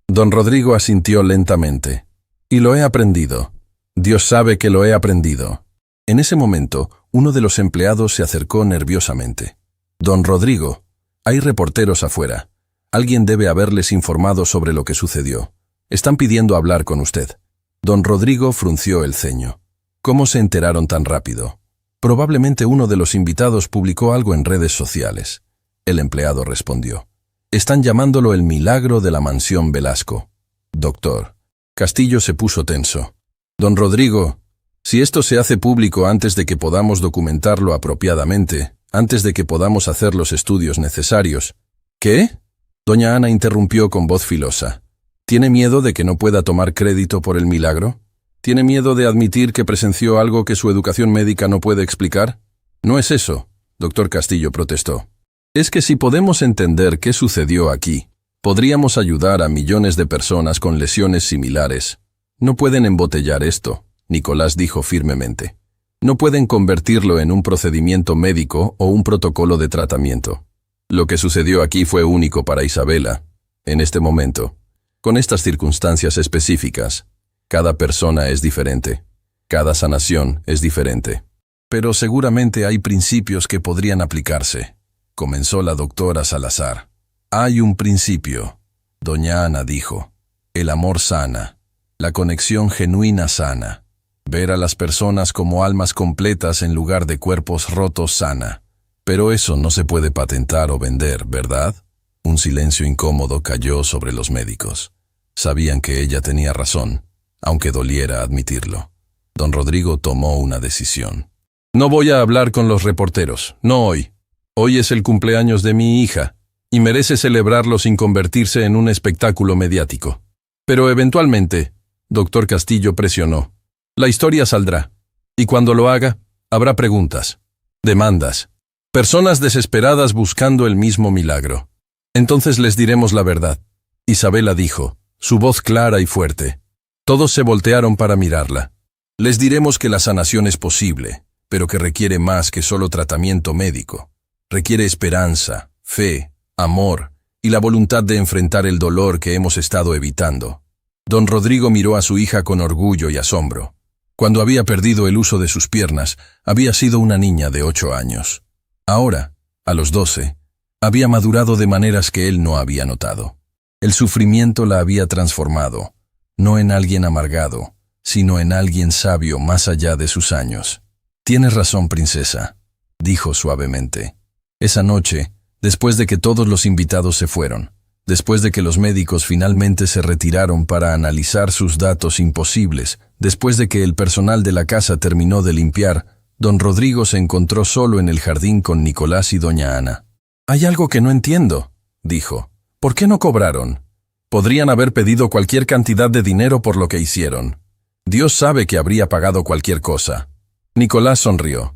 Don Rodrigo asintió lentamente. «Y lo he aprendido. Dios sabe que lo he aprendido». En ese momento, uno de los empleados se acercó nerviosamente. «Don Rodrigo, hay reporteros afuera. Alguien debe haberles informado sobre lo que sucedió. Están pidiendo hablar con usted». Don Rodrigo frunció el ceño. «¿Cómo se enteraron tan rápido?». «Probablemente uno de los invitados publicó algo en redes sociales», el empleado respondió. Están llamándolo el milagro de la mansión Velasco. Doctor. Castillo se puso tenso. Don Rodrigo, si esto se hace público antes de que podamos documentarlo apropiadamente, antes de que podamos hacer los estudios necesarios. ¿Qué? Doña Ana interrumpió con voz filosa. ¿Tiene miedo de que no pueda tomar crédito por el milagro? ¿Tiene miedo de admitir que presenció algo que su educación médica no puede explicar? No es eso, doctor Castillo protestó. Es que si podemos entender qué sucedió aquí, podríamos ayudar a millones de personas con lesiones similares. No pueden embotellar esto, Nicolás dijo firmemente. No pueden convertirlo en un procedimiento médico o un protocolo de tratamiento. Lo que sucedió aquí fue único para Isabela, en este momento, con estas circunstancias específicas. Cada persona es diferente. Cada sanación es diferente. Pero seguramente hay principios que podrían aplicarse, comenzó la doctora Salazar. Hay un principio, doña Ana dijo. El amor sana. La conexión genuina sana. Ver a las personas como almas completas en lugar de cuerpos rotos sana. Pero eso no se puede patentar o vender, ¿verdad? Un silencio incómodo cayó sobre los médicos. Sabían que ella tenía razón, aunque doliera admitirlo. Don Rodrigo tomó una decisión. No voy a hablar con los reporteros, no hoy. Hoy es el cumpleaños de mi hija, y merece celebrarlo sin convertirse en un espectáculo mediático. Pero eventualmente, doctor Castillo presionó. La historia saldrá, y cuando lo haga, habrá preguntas, demandas, personas desesperadas buscando el mismo milagro. Entonces les diremos la verdad. Isabela dijo, su voz clara y fuerte. Todos se voltearon para mirarla. Les diremos que la sanación es posible, pero que requiere más que solo tratamiento médico. Requiere esperanza, fe, amor y la voluntad de enfrentar el dolor que hemos estado evitando. Don Rodrigo miró a su hija con orgullo y asombro. Cuando había perdido el uso de sus piernas, había sido una niña de 8 años. Ahora, a los 12, había madurado de maneras que él no había notado. El sufrimiento la había transformado, no en alguien amargado, sino en alguien sabio más allá de sus años. Tienes razón, princesa, dijo suavemente. Esa noche, después de que todos los invitados se fueron, después de que los médicos finalmente se retiraron para analizar sus datos imposibles, después de que el personal de la casa terminó de limpiar, don Rodrigo se encontró solo en el jardín con Nicolás y doña Ana. «Hay algo que no entiendo», dijo. «¿Por qué no cobraron? Podrían haber pedido cualquier cantidad de dinero por lo que hicieron. Dios sabe que habría pagado cualquier cosa». Nicolás sonrió.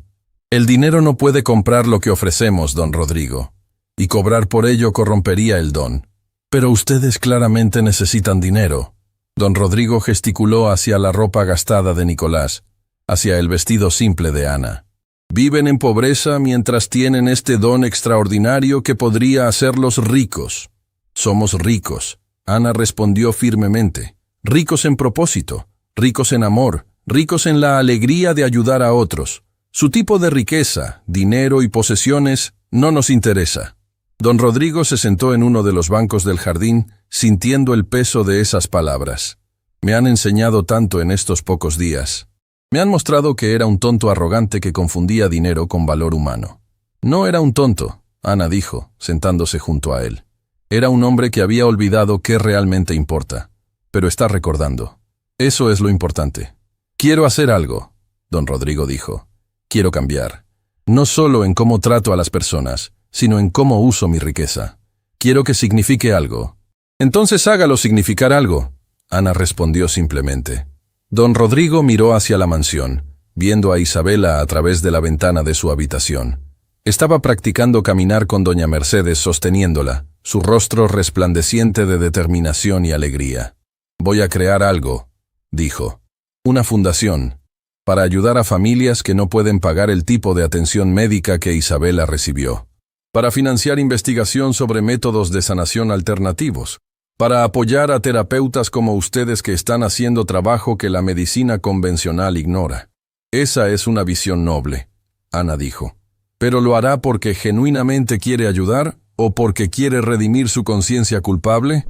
«El dinero no puede comprar lo que ofrecemos, don Rodrigo, y cobrar por ello corrompería el don. Pero ustedes claramente necesitan dinero». Don Rodrigo gesticuló hacia la ropa gastada de Nicolás, hacia el vestido simple de Ana. «Viven en pobreza mientras tienen este don extraordinario que podría hacerlos ricos». «Somos ricos», Ana respondió firmemente. «Ricos en propósito, ricos en amor, ricos en la alegría de ayudar a otros. Su tipo de riqueza, dinero y posesiones no nos interesa». Don Rodrigo se sentó en uno de los bancos del jardín, sintiendo el peso de esas palabras. «Me han enseñado tanto en estos pocos días. Me han mostrado que era un tonto arrogante que confundía dinero con valor humano». «No era un tonto», Ana dijo, sentándose junto a él. «Era un hombre que había olvidado qué realmente importa, pero está recordando. Eso es lo importante». «Quiero hacer algo», don Rodrigo dijo. «Quiero cambiar. No solo en cómo trato a las personas, sino en cómo uso mi riqueza. Quiero que signifique algo». «Entonces hágalo significar algo», Ana respondió simplemente. Don Rodrigo miró hacia la mansión, viendo a Isabela a través de la ventana de su habitación. Estaba practicando caminar con doña Mercedes sosteniéndola, su rostro resplandeciente de determinación y alegría. «Voy a crear algo», dijo. «Una fundación, para ayudar a familias que no pueden pagar el tipo de atención médica que Isabela recibió. Para financiar investigación sobre métodos de sanación alternativos. Para apoyar a terapeutas como ustedes que están haciendo trabajo que la medicina convencional ignora». «Esa es una visión noble», Ana dijo. «¿Pero lo hará porque genuinamente quiere ayudar o porque quiere redimir su conciencia culpable?»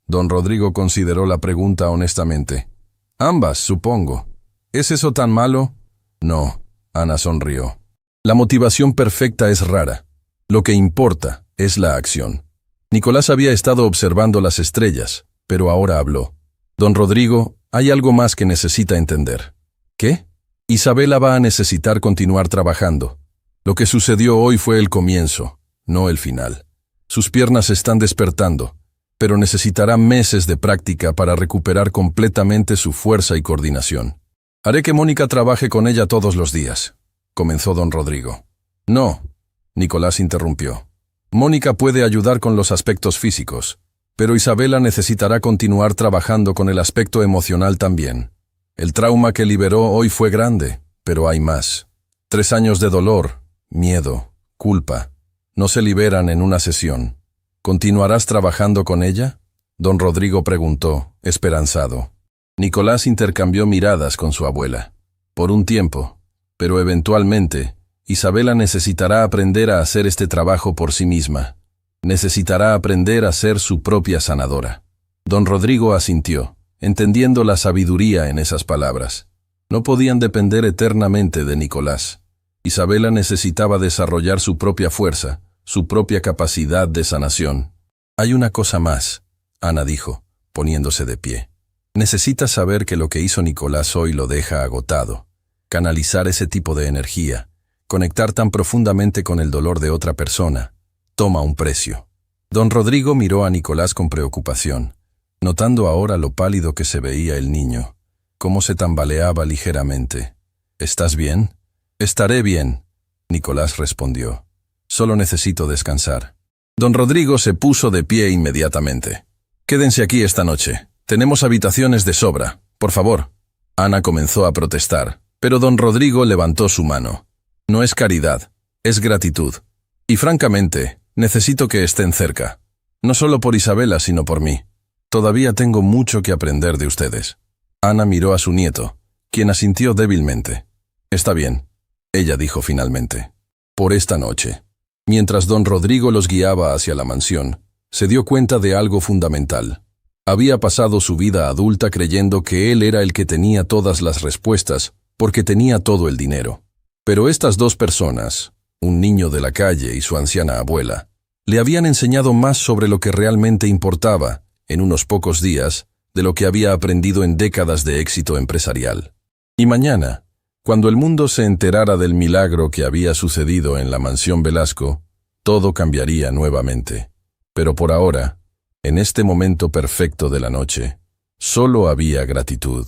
Don Rodrigo consideró la pregunta honestamente. «Ambas, supongo. ¿Es eso tan malo?» «No», Ana sonrió. «La motivación perfecta es rara. Lo que importa es la acción. Nicolás había estado observando las estrellas, pero ahora habló. Don Rodrigo, hay algo más que necesita entender. ¿Qué? Isabela va a necesitar continuar trabajando. Lo que sucedió hoy fue el comienzo, no el final. Sus piernas están despertando, pero necesitará meses de práctica para recuperar completamente su fuerza y coordinación. Haré que Mónica trabaje con ella todos los días, comenzó don Rodrigo. No, Nicolás interrumpió. Mónica puede ayudar con los aspectos físicos, pero Isabela necesitará continuar trabajando con el aspecto emocional también. El trauma que liberó hoy fue grande, pero hay más. 3 años de dolor, miedo, culpa, no se liberan en una sesión. ¿Continuarás trabajando con ella? Don Rodrigo preguntó, esperanzado. Nicolás intercambió miradas con su abuela. Por un tiempo, pero eventualmente, Isabela necesitará aprender a hacer este trabajo por sí misma. Necesitará aprender a ser su propia sanadora. Don Rodrigo asintió, entendiendo la sabiduría en esas palabras. No podían depender eternamente de Nicolás. Isabela necesitaba desarrollar su propia fuerza, su propia capacidad de sanación. Hay una cosa más, Ana dijo, poniéndose de pie. Necesitas saber que lo que hizo Nicolás hoy lo deja agotado. Canalizar ese tipo de energía, conectar tan profundamente con el dolor de otra persona, toma un precio. Don Rodrigo miró a Nicolás con preocupación, notando ahora lo pálido que se veía el niño, cómo se tambaleaba ligeramente. ¿Estás bien? Estaré bien, Nicolás respondió. Solo necesito descansar. Don Rodrigo se puso de pie inmediatamente. Quédense aquí esta noche. Tenemos habitaciones de sobra. Por favor. Ana comenzó a protestar, pero don Rodrigo levantó su mano. No es caridad, es gratitud. Y francamente, necesito que estén cerca. No solo por Isabela, sino por mí. Todavía tengo mucho que aprender de ustedes. Ana miró a su nieto, quien asintió débilmente. Está bien, ella dijo finalmente. Por esta noche. Mientras don Rodrigo los guiaba hacia la mansión, se dio cuenta de algo fundamental. Había pasado su vida adulta creyendo que él era el que tenía todas las respuestas, porque tenía todo el dinero. Pero estas dos personas, un niño de la calle y su anciana abuela, le habían enseñado más sobre lo que realmente importaba, en unos pocos días, de lo que había aprendido en décadas de éxito empresarial. Y mañana, cuando el mundo se enterara del milagro que había sucedido en la mansión Velasco, todo cambiaría nuevamente. Pero por ahora, en este momento perfecto de la noche, solo había gratitud,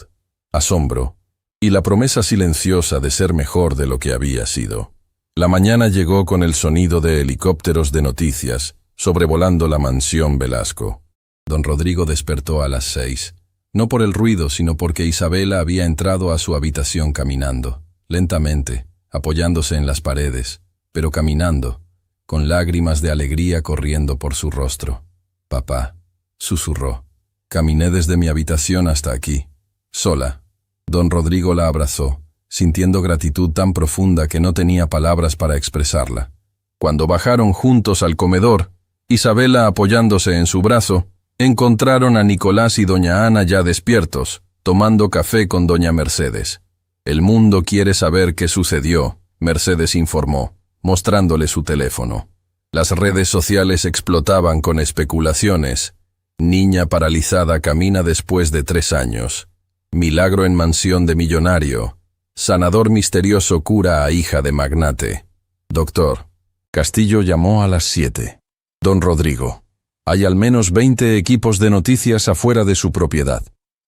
asombro y la promesa silenciosa de ser mejor de lo que había sido. La mañana llegó con el sonido de helicópteros de noticias sobrevolando la mansión Velasco. Don Rodrigo despertó a las 6, no por el ruido, sino porque Isabela había entrado a su habitación caminando, lentamente, apoyándose en las paredes, pero caminando, con lágrimas de alegría corriendo por su rostro. «Papá», susurró, «caminé desde mi habitación hasta aquí, sola». Don Rodrigo la abrazó, sintiendo gratitud tan profunda que no tenía palabras para expresarla. Cuando bajaron juntos al comedor, Isabela apoyándose en su brazo, encontraron a Nicolás y doña Ana ya despiertos, tomando café con doña Mercedes. «El mundo quiere saber qué sucedió», Mercedes informó, mostrándole su teléfono. Las redes sociales explotaban con especulaciones. Niña paralizada camina después de 3 años. Milagro en mansión de millonario. Sanador misterioso cura a hija de magnate. Doctor. Castillo llamó a las 7. Don Rodrigo. Hay al menos 20 equipos de noticias afuera de su propiedad.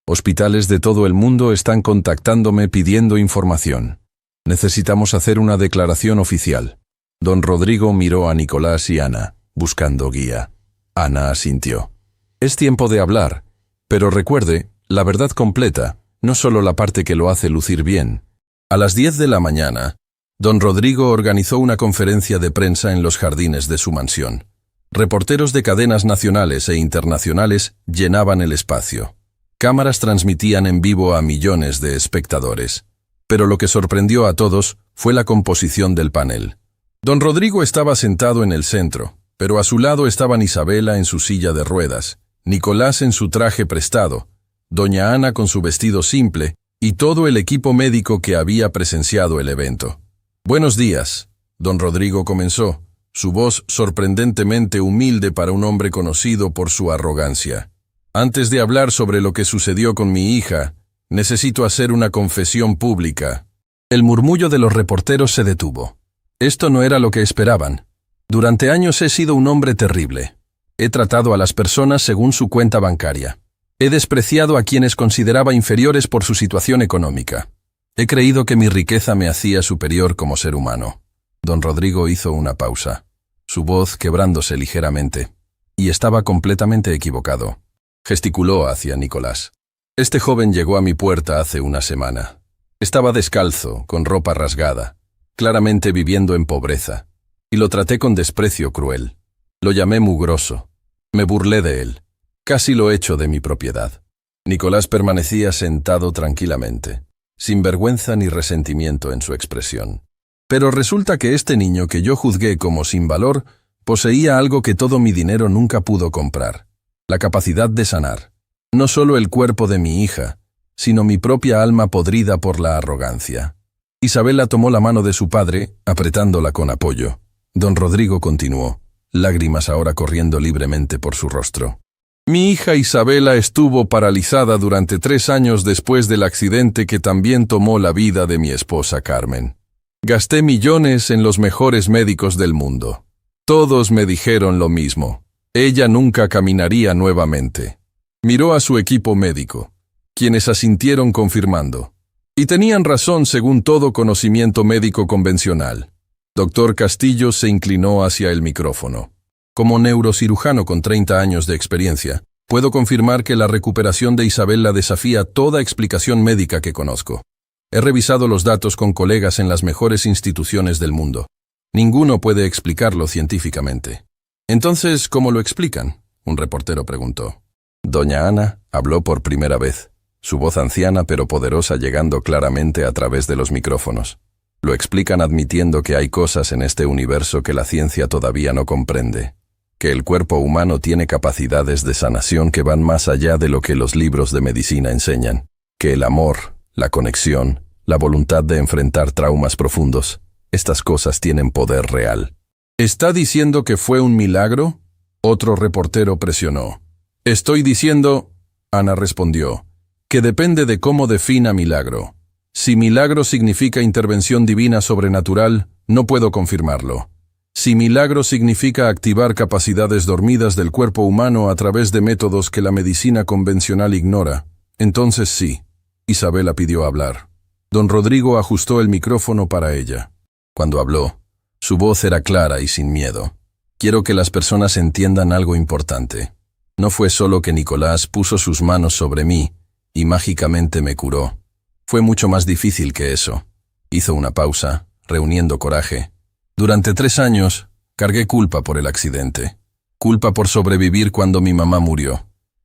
Hospitales de todo el mundo están contactándome pidiendo información. Necesitamos hacer una declaración oficial. Don Rodrigo miró a Nicolás y Ana, buscando guía. Ana asintió. Es tiempo de hablar, pero recuerde, la verdad completa, no solo la parte que lo hace lucir bien. A las 10 de la mañana, don Rodrigo organizó una conferencia de prensa en los jardines de su mansión. Reporteros de cadenas nacionales e internacionales llenaban el espacio. Cámaras transmitían en vivo a millones de espectadores. Pero lo que sorprendió a todos fue la composición del panel. Don Rodrigo estaba sentado en el centro, pero a su lado estaban Isabela en su silla de ruedas, Nicolás en su traje prestado, doña Ana con su vestido simple y todo el equipo médico que había presenciado el evento. «Buenos días», don Rodrigo comenzó, su voz sorprendentemente humilde para un hombre conocido por su arrogancia. Antes de hablar sobre lo que sucedió con mi hija, necesito hacer una confesión pública. El murmullo de los reporteros se detuvo. Esto no era lo que esperaban. Durante años he sido un hombre terrible. He tratado a las personas según su cuenta bancaria. He despreciado a quienes consideraba inferiores por su situación económica. He creído que mi riqueza me hacía superior como ser humano. Don Rodrigo hizo una pausa, su voz quebrándose ligeramente, y estaba completamente equivocado. Gesticuló hacia Nicolás. Este joven llegó a mi puerta hace una semana. Estaba descalzo, con ropa rasgada, claramente viviendo en pobreza, y lo traté con desprecio cruel. Lo llamé mugroso. Me burlé de él. Casi lo echo de mi propiedad. Nicolás permanecía sentado tranquilamente, sin vergüenza ni resentimiento en su expresión. Pero resulta que este niño que yo juzgué como sin valor, poseía algo que todo mi dinero nunca pudo comprar: la capacidad de sanar, no solo el cuerpo de mi hija, sino mi propia alma podrida por la arrogancia. Isabela tomó la mano de su padre, apretándola con apoyo. Don Rodrigo continuó, lágrimas ahora corriendo libremente por su rostro. Mi hija Isabela estuvo paralizada durante 3 años después del accidente que también tomó la vida de mi esposa Carmen. Gasté millones en los mejores médicos del mundo. Todos me dijeron lo mismo: ella nunca caminaría nuevamente. Miró a su equipo médico, quienes asintieron confirmando. Y tenían razón según todo conocimiento médico convencional. Doctor Castillo se inclinó hacia el micrófono. Como neurocirujano con 30 años de experiencia, puedo confirmar que la recuperación de Isabela desafía toda explicación médica que conozco. He revisado los datos con colegas en las mejores instituciones del mundo. Ninguno puede explicarlo científicamente. Entonces, ¿cómo lo explican?, un reportero preguntó. Doña Ana habló por primera vez, su voz anciana pero poderosa llegando claramente a través de los micrófonos. Lo explican admitiendo que hay cosas en este universo que la ciencia todavía no comprende, que el cuerpo humano tiene capacidades de sanación que van más allá de lo que los libros de medicina enseñan, que el amor, la conexión, la voluntad de enfrentar traumas profundos, estas cosas tienen poder real. ¿Está diciendo que fue un milagro?, otro reportero presionó. Estoy diciendo, Ana respondió, que depende de cómo defina milagro. Si milagro significa intervención divina sobrenatural, no puedo confirmarlo. Si milagro significa activar capacidades dormidas del cuerpo humano a través de métodos que la medicina convencional ignora, entonces sí. Isabela pidió hablar. Don Rodrigo ajustó el micrófono para ella. Cuando habló, su voz era clara y sin miedo. Quiero que las personas entiendan algo importante. No fue solo que Nicolás puso sus manos sobre mí y mágicamente me curó. Fue mucho más difícil que eso. Hizo una pausa, reuniendo coraje. Durante 3 años, cargué culpa por el accidente. Culpa por sobrevivir cuando mi mamá murió.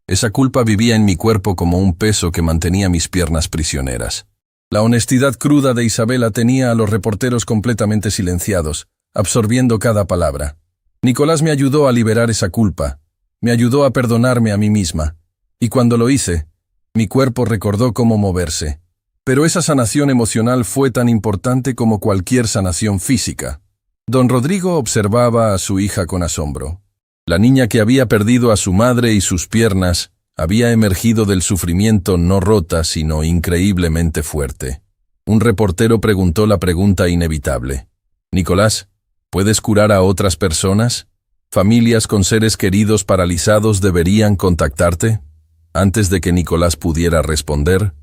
Esa culpa vivía en mi cuerpo como un peso que mantenía mis piernas prisioneras. La honestidad cruda de Isabela tenía a los reporteros completamente silenciados, absorbiendo cada palabra. Nicolás me ayudó a liberar esa culpa. Me ayudó a perdonarme a mí misma. Y cuando lo hice, mi cuerpo recordó cómo moverse. Pero esa sanación emocional fue tan importante como cualquier sanación física. Don Rodrigo observaba a su hija con asombro. La niña que había perdido a su madre y sus piernas había emergido del sufrimiento no rota, sino increíblemente fuerte. Un reportero preguntó la pregunta inevitable. Nicolás, ¿puedes curar a otras personas? ¿Familias con seres queridos paralizados deberían contactarte? Antes de que Nicolás pudiera responder,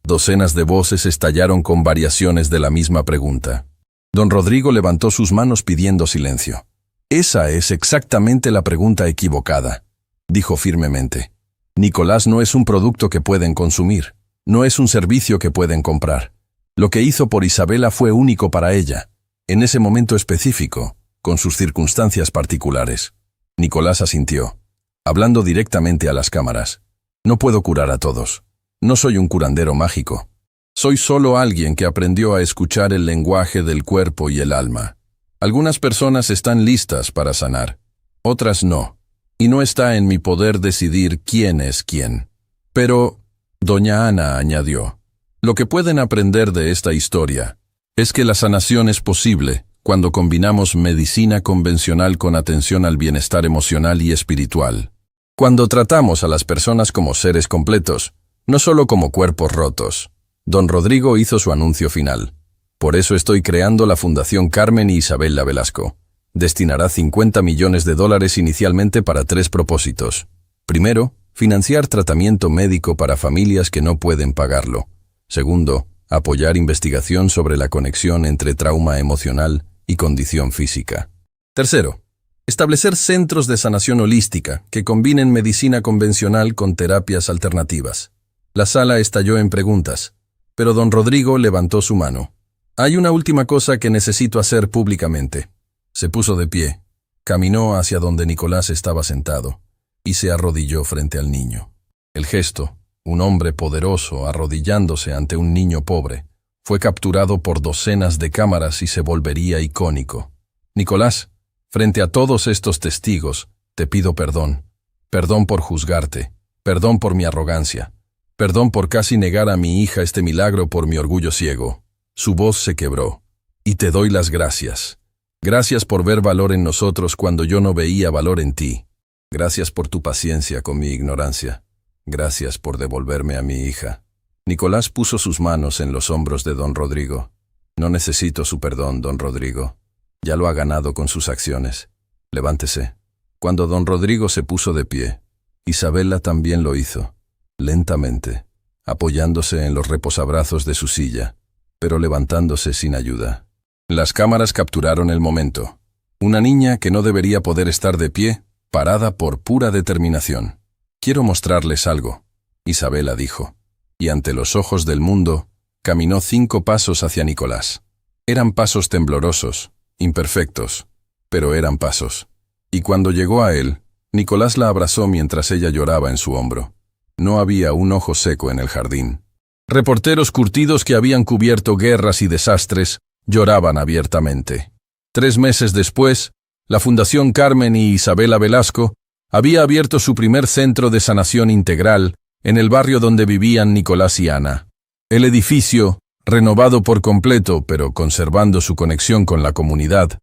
docenas de voces estallaron con variaciones de la misma pregunta. Don Rodrigo levantó sus manos pidiendo silencio. Esa es exactamente la pregunta equivocada, dijo firmemente. Nicolás no es un producto que pueden consumir, no es un servicio que pueden comprar. Lo que hizo por Isabela fue único para ella, en ese momento específico, con sus circunstancias particulares. Nicolás asintió, hablando directamente a las cámaras. No puedo curar a todos. No soy un curandero mágico. Soy solo alguien que aprendió a escuchar el lenguaje del cuerpo y el alma. Algunas personas están listas para sanar, otras no, y no está en mi poder decidir quién es quién. Pero, doña Ana añadió, lo que pueden aprender de esta historia es que la sanación es posible cuando combinamos medicina convencional con atención al bienestar emocional y espiritual. Cuando tratamos a las personas como seres completos, no solo como cuerpos rotos. Don Rodrigo hizo su anuncio final. Por eso estoy creando la Fundación Carmen y Isabela Velasco. Destinará $50 millones inicialmente para 3 propósitos. Primero, financiar tratamiento médico para familias que no pueden pagarlo. Segundo, apoyar investigación sobre la conexión entre trauma emocional y condición física. Tercero, establecer centros de sanación holística que combinen medicina convencional con terapias alternativas. La sala estalló en preguntas, pero don Rodrigo levantó su mano. Hay una última cosa que necesito hacer públicamente. Se puso de pie, caminó hacia donde Nicolás estaba sentado y se arrodilló frente al niño. El gesto, un hombre poderoso arrodillándose ante un niño pobre, fue capturado por docenas de cámaras y se volvería icónico. Nicolás, frente a todos estos testigos, te pido perdón. Perdón por juzgarte, perdón por mi arrogancia, perdón por casi negar a mi hija este milagro por mi orgullo ciego. Su voz se quebró. Y te doy las gracias. Gracias por ver valor en nosotros cuando yo no veía valor en ti. Gracias por tu paciencia con mi ignorancia. Gracias por devolverme a mi hija. Nicolás puso sus manos en los hombros de don Rodrigo. No necesito su perdón, don Rodrigo. Ya lo ha ganado con sus acciones. Levántese. Cuando don Rodrigo se puso de pie, Isabela también lo hizo, lentamente, apoyándose en los reposabrazos de su silla, pero levantándose sin ayuda. Las cámaras capturaron el momento. Una niña que no debería poder estar de pie, parada por pura determinación. Quiero mostrarles algo, Isabela dijo, y ante los ojos del mundo, caminó 5 pasos hacia Nicolás. Eran pasos temblorosos, imperfectos, pero eran pasos. Y cuando llegó a él, Nicolás la abrazó mientras ella lloraba en su hombro. No había un ojo seco en el jardín. Reporteros curtidos que habían cubierto guerras y desastres lloraban abiertamente. 3 meses después, la Fundación Carmen y Isabela Velasco había abierto su primer centro de sanación integral en el barrio donde vivían Nicolás y Ana. El edificio, renovado por completo pero conservando su conexión con la comunidad,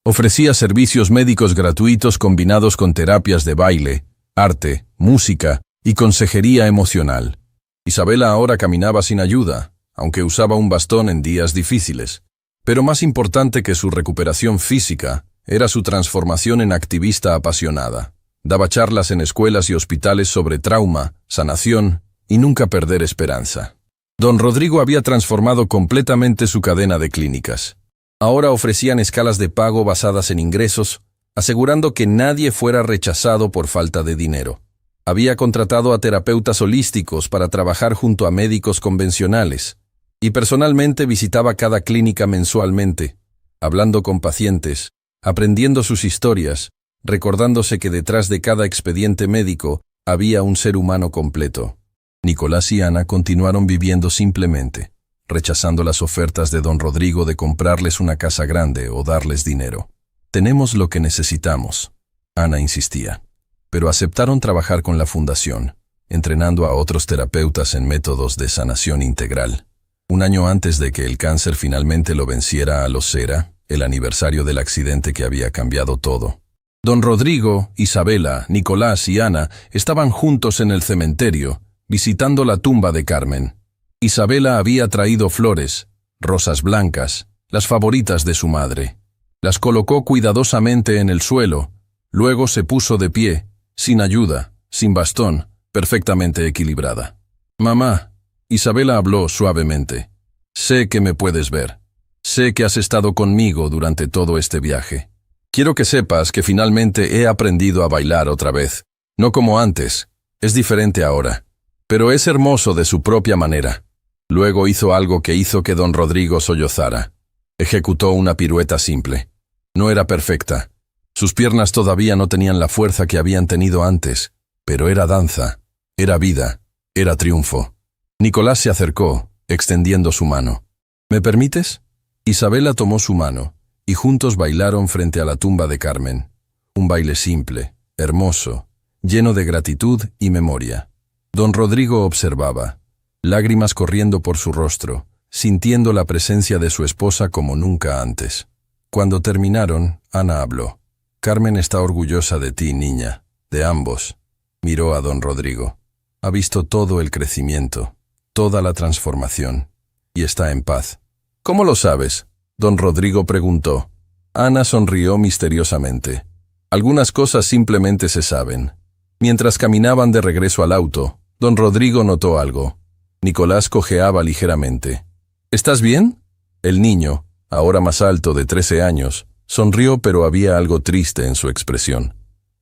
ofrecía servicios médicos gratuitos combinados con terapias de baile, arte, música y consejería emocional. Isabela ahora caminaba sin ayuda, aunque usaba un bastón en días difíciles. Pero más importante que su recuperación física era su transformación en activista apasionada. Daba charlas en escuelas y hospitales sobre trauma, sanación y nunca perder esperanza. Don Rodrigo había transformado completamente su cadena de clínicas. Ahora ofrecían escalas de pago basadas en ingresos, asegurando que nadie fuera rechazado por falta de dinero. Había contratado a terapeutas holísticos para trabajar junto a médicos convencionales, y personalmente visitaba cada clínica mensualmente, hablando con pacientes, aprendiendo sus historias, recordándose que detrás de cada expediente médico había un ser humano completo. Nicolás y Ana continuaron viviendo simplemente, rechazando las ofertas de don Rodrigo de comprarles una casa grande o darles dinero. Tenemos lo que necesitamos, Ana insistía. Pero aceptaron trabajar con la fundación, entrenando a otros terapeutas en métodos de sanación integral. Un año antes de que el cáncer finalmente lo venciera a los Cera, el aniversario del accidente que había cambiado todo. Don Rodrigo, Isabela, Nicolás y Ana estaban juntos en el cementerio, visitando la tumba de Carmen. Isabela había traído flores, rosas blancas, las favoritas de su madre. Las colocó cuidadosamente en el suelo, luego se puso de pie, sin ayuda, sin bastón, perfectamente equilibrada. «Mamá», Isabela habló suavemente, «sé que me puedes ver. Sé que has estado conmigo durante todo este viaje. Quiero que sepas que finalmente he aprendido a bailar otra vez. No como antes, es diferente ahora. Pero es hermoso de su propia manera». Luego hizo algo que hizo que don Rodrigo sollozara. Ejecutó una pirueta simple. No era perfecta. Sus piernas todavía no tenían la fuerza que habían tenido antes, pero era danza, era vida, era triunfo. Nicolás se acercó, extendiendo su mano. «¿Me permites?» Isabela tomó su mano, y juntos bailaron frente a la tumba de Carmen. Un baile simple, hermoso, lleno de gratitud y memoria. Don Rodrigo observaba, lágrimas corriendo por su rostro, sintiendo la presencia de su esposa como nunca antes. Cuando terminaron, Ana habló. Carmen está orgullosa de ti, niña, de ambos. Miró a don Rodrigo. Ha visto todo el crecimiento, toda la transformación, y está en paz. ¿Cómo lo sabes? Don Rodrigo preguntó. Ana sonrió misteriosamente. Algunas cosas simplemente se saben. Mientras caminaban de regreso al auto, don Rodrigo notó algo. Nicolás cojeaba ligeramente. ¿Estás bien? El niño, ahora más alto de 13 años, sonrió, pero había algo triste en su expresión.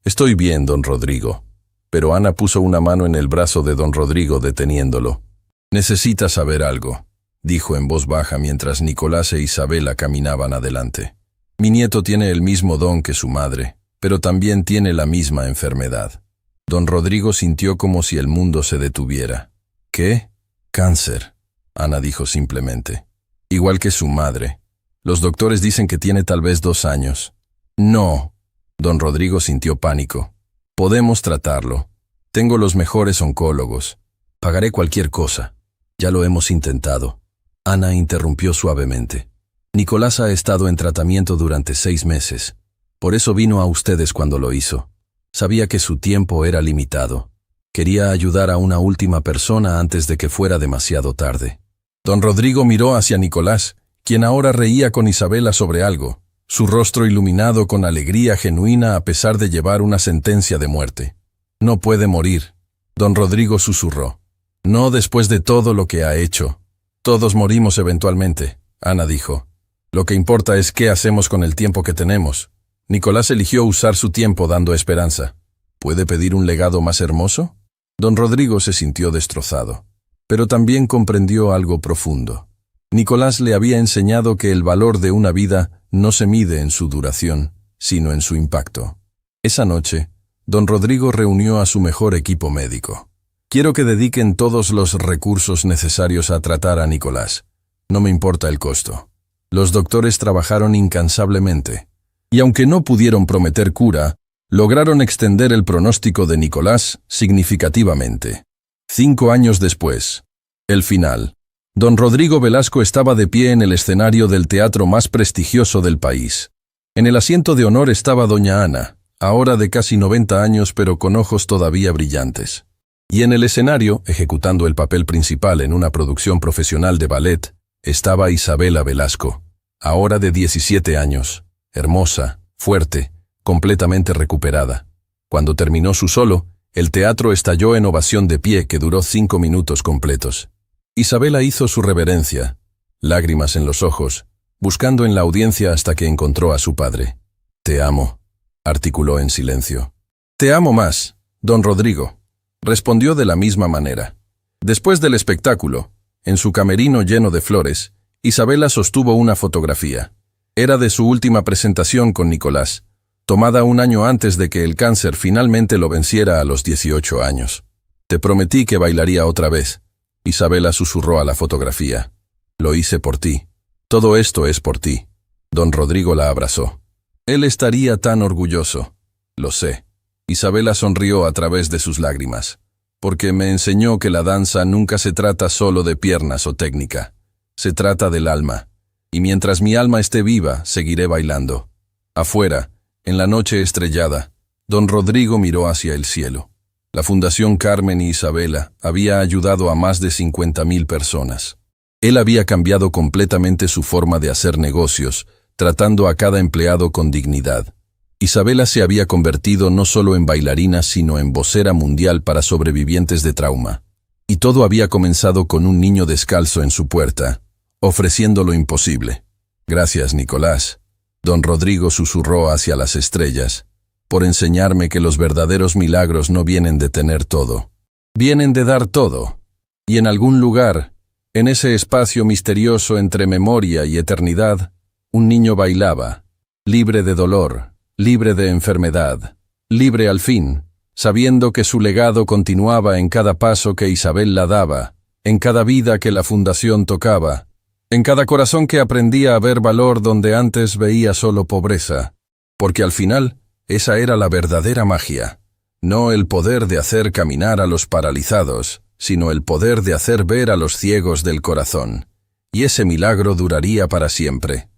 Estoy bien, don Rodrigo. Pero Ana puso una mano en el brazo de don Rodrigo deteniéndolo. Necesitas saber algo, dijo en voz baja mientras Nicolás e Isabela caminaban adelante. Mi nieto tiene el mismo don que su madre, pero también tiene la misma enfermedad. Don Rodrigo sintió como si el mundo se detuviera. ¿Qué? Cáncer, Ana dijo simplemente. Igual que su madre. Los doctores dicen que tiene tal vez 2 años. No. Don Rodrigo sintió pánico. Podemos tratarlo. Tengo los mejores oncólogos. Pagaré cualquier cosa. Ya lo hemos intentado. Ana interrumpió suavemente. Nicolás ha estado en tratamiento durante 6 meses. Por eso vino a ustedes cuando lo hizo. Sabía que su tiempo era limitado. Quería ayudar a una última persona antes de que fuera demasiado tarde. Don Rodrigo miró hacia Nicolás, quien ahora reía con Isabela sobre algo, su rostro iluminado con alegría genuina a pesar de llevar una sentencia de muerte. No puede morir. Don Rodrigo susurró. No después de todo lo que ha hecho. Todos morimos eventualmente, Ana dijo. Lo que importa es qué hacemos con el tiempo que tenemos. Nicolás eligió usar su tiempo dando esperanza. ¿Puede pedir un legado más hermoso? Don Rodrigo se sintió destrozado, pero también comprendió algo profundo. Nicolás le había enseñado que el valor de una vida no se mide en su duración, sino en su impacto. Esa noche, don Rodrigo reunió a su mejor equipo médico. Quiero que dediquen todos los recursos necesarios a tratar a Nicolás. No me importa el costo. Los doctores trabajaron incansablemente, y aunque no pudieron prometer cura, lograron extender el pronóstico de Nicolás significativamente. 5 años después, el final. Don Rodrigo Velasco estaba de pie en el escenario del teatro más prestigioso del país. En el asiento de honor estaba doña Ana, ahora de casi 90 años pero con ojos todavía brillantes. Y en el escenario, ejecutando el papel principal en una producción profesional de ballet, estaba Isabela Velasco, ahora de 17 años, hermosa, fuerte, completamente recuperada. Cuando terminó su solo, el teatro estalló en ovación de pie que duró 5 minutos completos. Isabela hizo su reverencia, lágrimas en los ojos, buscando en la audiencia hasta que encontró a su padre. «Te amo», articuló en silencio. «Te amo más, don Rodrigo», respondió de la misma manera. Después del espectáculo, en su camerino lleno de flores, Isabela sostuvo una fotografía. Era de su última presentación con Nicolás, tomada 1 año antes de que el cáncer finalmente lo venciera a los 18 años. «Te prometí que bailaría otra vez», Isabela susurró a la fotografía. «Lo hice por ti. Todo esto es por ti». Don Rodrigo la abrazó. Él estaría tan orgulloso. «Lo sé». Isabela sonrió a través de sus lágrimas. «Porque me enseñó que la danza nunca se trata solo de piernas o técnica. Se trata del alma. Y mientras mi alma esté viva, seguiré bailando». Afuera, en la noche estrellada, don Rodrigo miró hacia el cielo. La Fundación Carmen y Isabela había ayudado a más de 50.000 personas. Él había cambiado completamente su forma de hacer negocios, tratando a cada empleado con dignidad. Isabela se había convertido no solo en bailarina, sino en vocera mundial para sobrevivientes de trauma. Y todo había comenzado con un niño descalzo en su puerta, ofreciendo lo imposible. «Gracias, Nicolás», don Rodrigo susurró hacia las estrellas, «por enseñarme que los verdaderos milagros no vienen de tener todo. Vienen de dar todo». Y en algún lugar, en ese espacio misterioso entre memoria y eternidad, un niño bailaba, libre de dolor, libre de enfermedad, libre al fin, sabiendo que su legado continuaba en cada paso que Isabela daba, en cada vida que la fundación tocaba, en cada corazón que aprendía a ver valor donde antes veía solo pobreza, porque al final, esa era la verdadera magia, no el poder de hacer caminar a los paralizados, sino el poder de hacer ver a los ciegos del corazón, y ese milagro duraría para siempre.